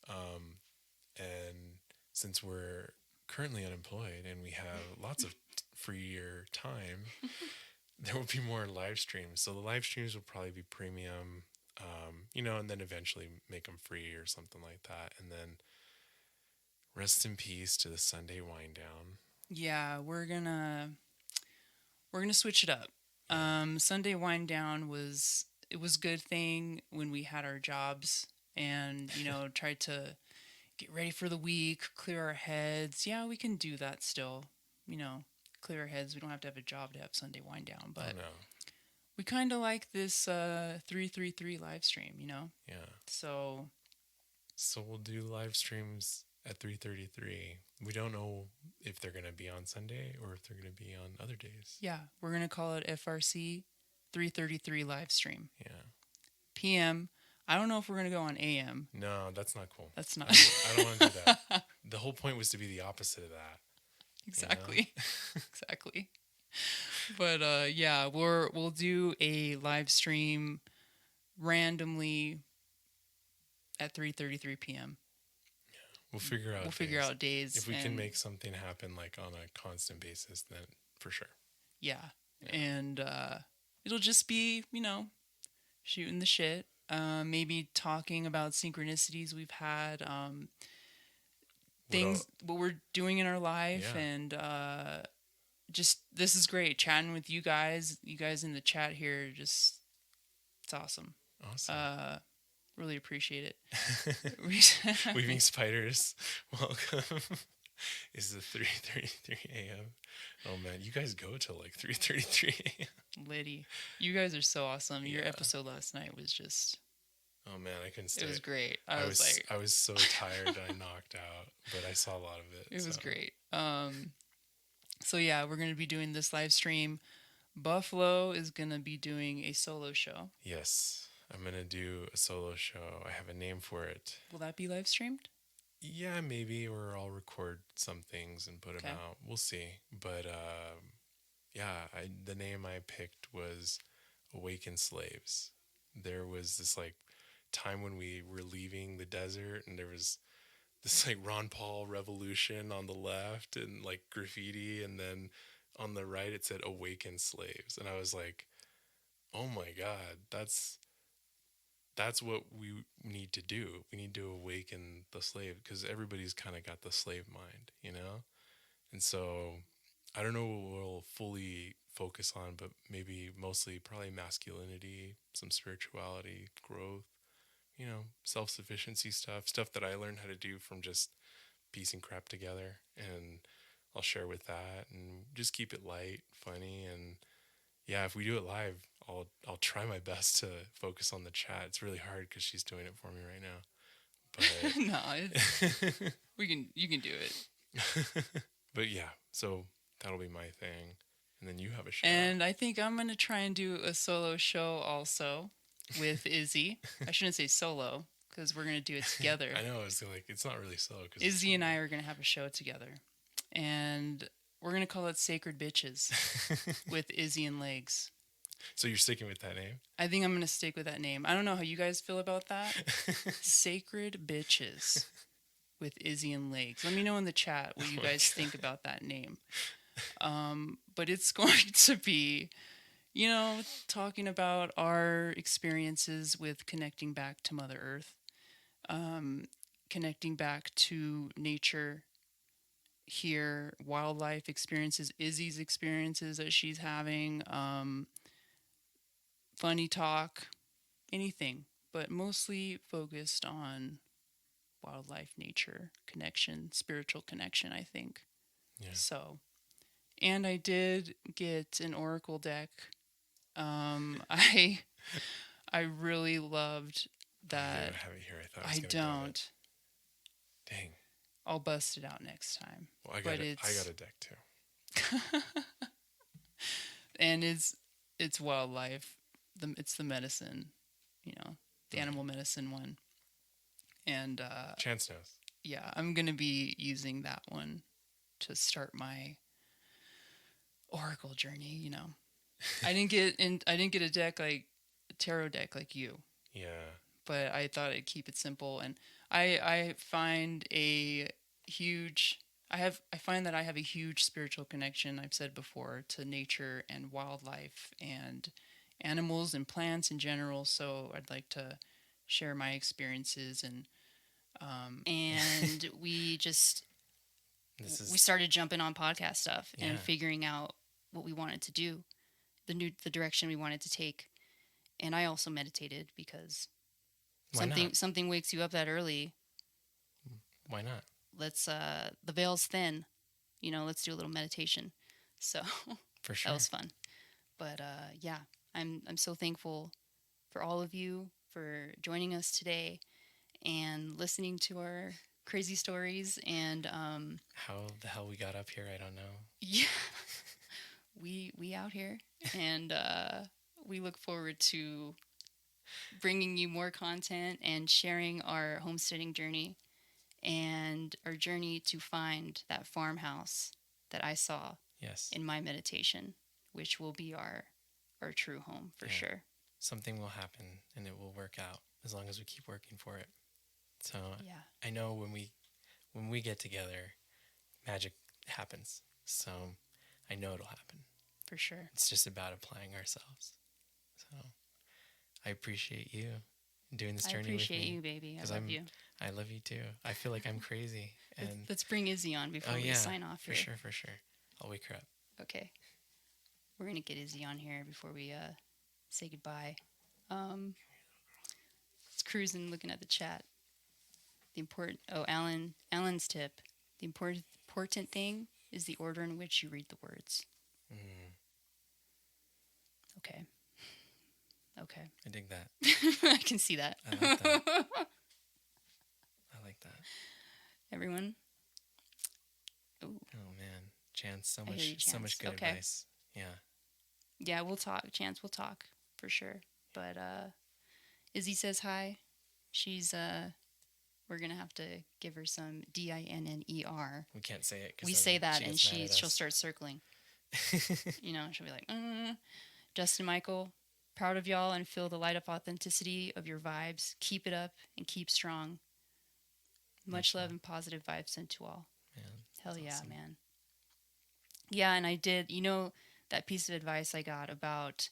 And since we're currently unemployed and we have lots of freer time, there will be more live streams. So the live streams will probably be premium, and then eventually make them free or something like that. And then rest in peace to the Sunday wind down. Yeah, we're gonna switch it up. Sunday wind down was a good thing when we had our jobs and tried to get ready for the week, clear our heads. Yeah, we can do that still. Clear our heads. We don't have to have a job to have Sunday wind down, but we kind of like this 333 live stream. Yeah. So we'll do live streams at 3:33. We don't know if they're going to be on Sunday or if they're going to be on other days. Yeah, we're going to call it FRC 3:33 live stream. Yeah. PM. I don't know if we're going to go on AM. No, that's not cool. That's not. I don't want to do that. The whole point was to be the opposite of that. Exactly. Exactly. But we'll do a live stream randomly at 3:33 p.m. We'll figure out days. If we can make something happen like on a constant basis, then for sure. Yeah. And it'll just be, shooting the shit. Maybe talking about synchronicities we've had, what we're doing in our life, and just this is great chatting with you guys. You guys in the chat here, it's awesome. Awesome. Really appreciate it. Weaving Spiders, welcome. Is it 3:33 a.m.? Oh man, you guys go till like 3:33 a.m. Liddy, you guys are so awesome. Your episode last night was just. Oh man, I couldn't stay. It was great. I was so tired I knocked out, but I saw a lot of it. It was great. So yeah, we're gonna be doing this live stream. Buffalo is gonna be doing a solo show. Yes, I'm gonna do a solo show. I have a name for it. Will that be live streamed? Yeah, maybe, or I'll record some things and put them out. We'll see. But the name I picked was Awakened Slaves. There was this time when we were leaving the desert, and there was this like Ron Paul revolution on the left and like graffiti, and then on the right it said "Awaken Slaves," and I was like, "Oh my God, that's what we need to do. We need to awaken the slave because everybody's kind of got the slave mind, you know." And so I don't know what we'll fully focus on, but maybe mostly probably masculinity, some spirituality, growth, self sufficiency stuff that I learned how to do from just piecing crap together. And I'll share with that and just keep it light, funny. And yeah, if we do it live, I'll try my best to focus on the chat. It's really hard because she's doing it for me right now. But no, you can do it. But yeah, so that'll be my thing. And then you have a show. And I think I'm going to try and do a solo show also with Izzy. I shouldn't say solo because we're going to do it together. I know. It's like, it's not really solo. Izzy and I are going to have a show together. And we're going to call it Sacred Bitches with Izzy and Legs. So you're sticking with that name? I think I'm going to stick with that name. I don't know how you guys feel about that. Sacred Bitches with Izzy and Legs. Let me know in the chat what you guys think about that name. But it's going to be, talking about our experiences with connecting back to Mother Earth, connecting back to nature here, wildlife experiences, Izzy's experiences that she's having, funny talk, anything, but mostly focused on wildlife, nature, connection, spiritual connection, I think. Yeah. So, and I did get an oracle deck. I really loved that. I have it here. I don't. Dang. I'll bust it out next time. Well, I got a deck too. And it's wildlife. It's the medicine, the animal medicine one. And Chance knows. Yeah, I'm gonna be using that one to start my oracle journey. I didn't get a deck like a tarot deck like you. Yeah. But I thought I'd keep it simple, and I find I find that I have a huge spiritual connection, I've said before, to nature and wildlife and animals and plants in general. So I'd like to share my experiences and we just we started jumping on podcast stuff and figuring out what we wanted to do, the direction we wanted to take. And I also meditated because something wakes you up that early. Why not? Let's the veil's thin, let's do a little meditation. So for sure, that was fun. But yeah, I'm so thankful for all of you for joining us today and listening to our crazy stories and how the hell we got up here, I don't know. Yeah. we out here, and we look forward to bringing you more content and sharing our homesteading journey and our journey to find that farmhouse that I saw in my meditation, which will be our true home for sure. Something will happen and it will work out as long as we keep working for it. So I know when we get together, magic happens. So I know it'll happen. For sure. It's just about applying ourselves. So I appreciate you doing this journey with me. I appreciate you, baby. I love you. I love you too. I feel like I'm crazy. And let's bring Izzy on before we sign off here. For sure. I'll wake her up. Okay. We're going to get Izzy on here before we say goodbye. It's cruising, looking at the chat. Alan's tip. The important thing is the order in which you read the words. Okay. I dig that. I can see that. I like that. Everyone. Ooh. Oh man, Chance, so much good advice. Yeah, we'll talk. Chance, we'll talk for sure. But Izzy says hi. She's we're gonna have to give her some DINNER. We can't say it. We say that, and she'll start circling. She'll be like, Justin, Michael, proud of y'all and feel the light of authenticity of your vibes. Keep it up and keep strong. Much love and positive vibes sent to all. Man, Hell yeah, awesome. man. Yeah, and I did, that piece of advice I got about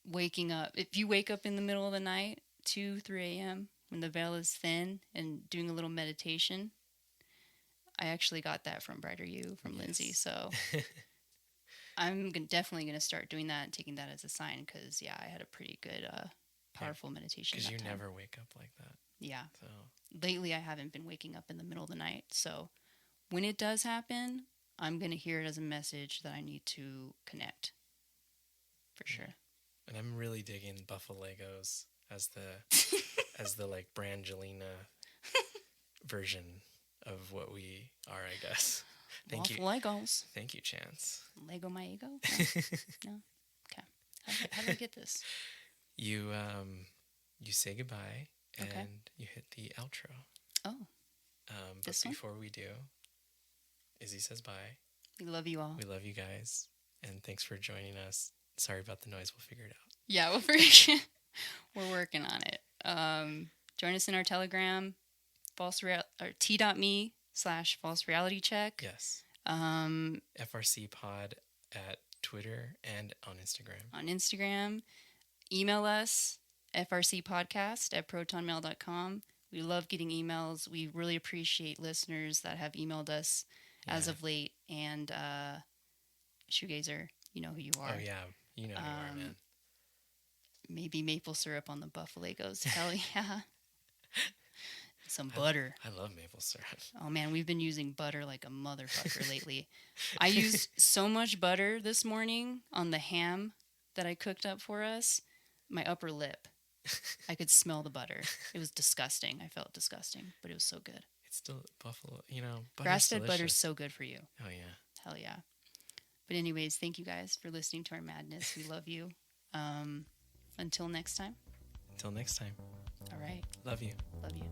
waking up. If you wake up in the middle of the night, 2, 3 a.m., when the veil is thin, and doing a little meditation, I actually got that from Brighter You, from Lindsay. So I'm definitely going to start doing that and taking that as a sign because, yeah, I had a pretty good, powerful meditation. Because you never wake up like that. Yeah. So lately, I haven't been waking up in the middle of the night. So when it does happen, I'm going to hear it as a message that I need to connect. For sure. And I'm really digging Buffalo Legos as the like Brangelina version of what we are, I guess. Thank you. Legos. Thank you, Chance. Lego my ego? No? Okay. How do I get this? You say goodbye and you hit the outro. Oh. But before we do, Izzy says bye. We love you all. We love you guys. And thanks for joining us. Sorry about the noise. We'll figure it out. Yeah, we're working on it. Join us in our Telegram, t.me/false reality check. Yes. FRC pod at Twitter and on Instagram. Email us, frcpodcast@protonmail.com. We love getting emails. We really appreciate listeners that have emailed us as of late. And Shoegazer, you know who you are. Oh, yeah. You know who you are, man. Maybe maple syrup on the Buffalagos. Hell yeah. Some butter. I love maple syrup. Oh, man, we've been using butter like a motherfucker lately. I used so much butter this morning on the ham that I cooked up for us. My upper lip. I could smell the butter. It was disgusting. I felt disgusting, but it was so good. It's still buffalo, grass-fed butter's so good for you. Oh, yeah. Hell yeah. But anyways, thank you guys for listening to our madness. We love you. Until next time. Until next time. All right. Love you. Love you.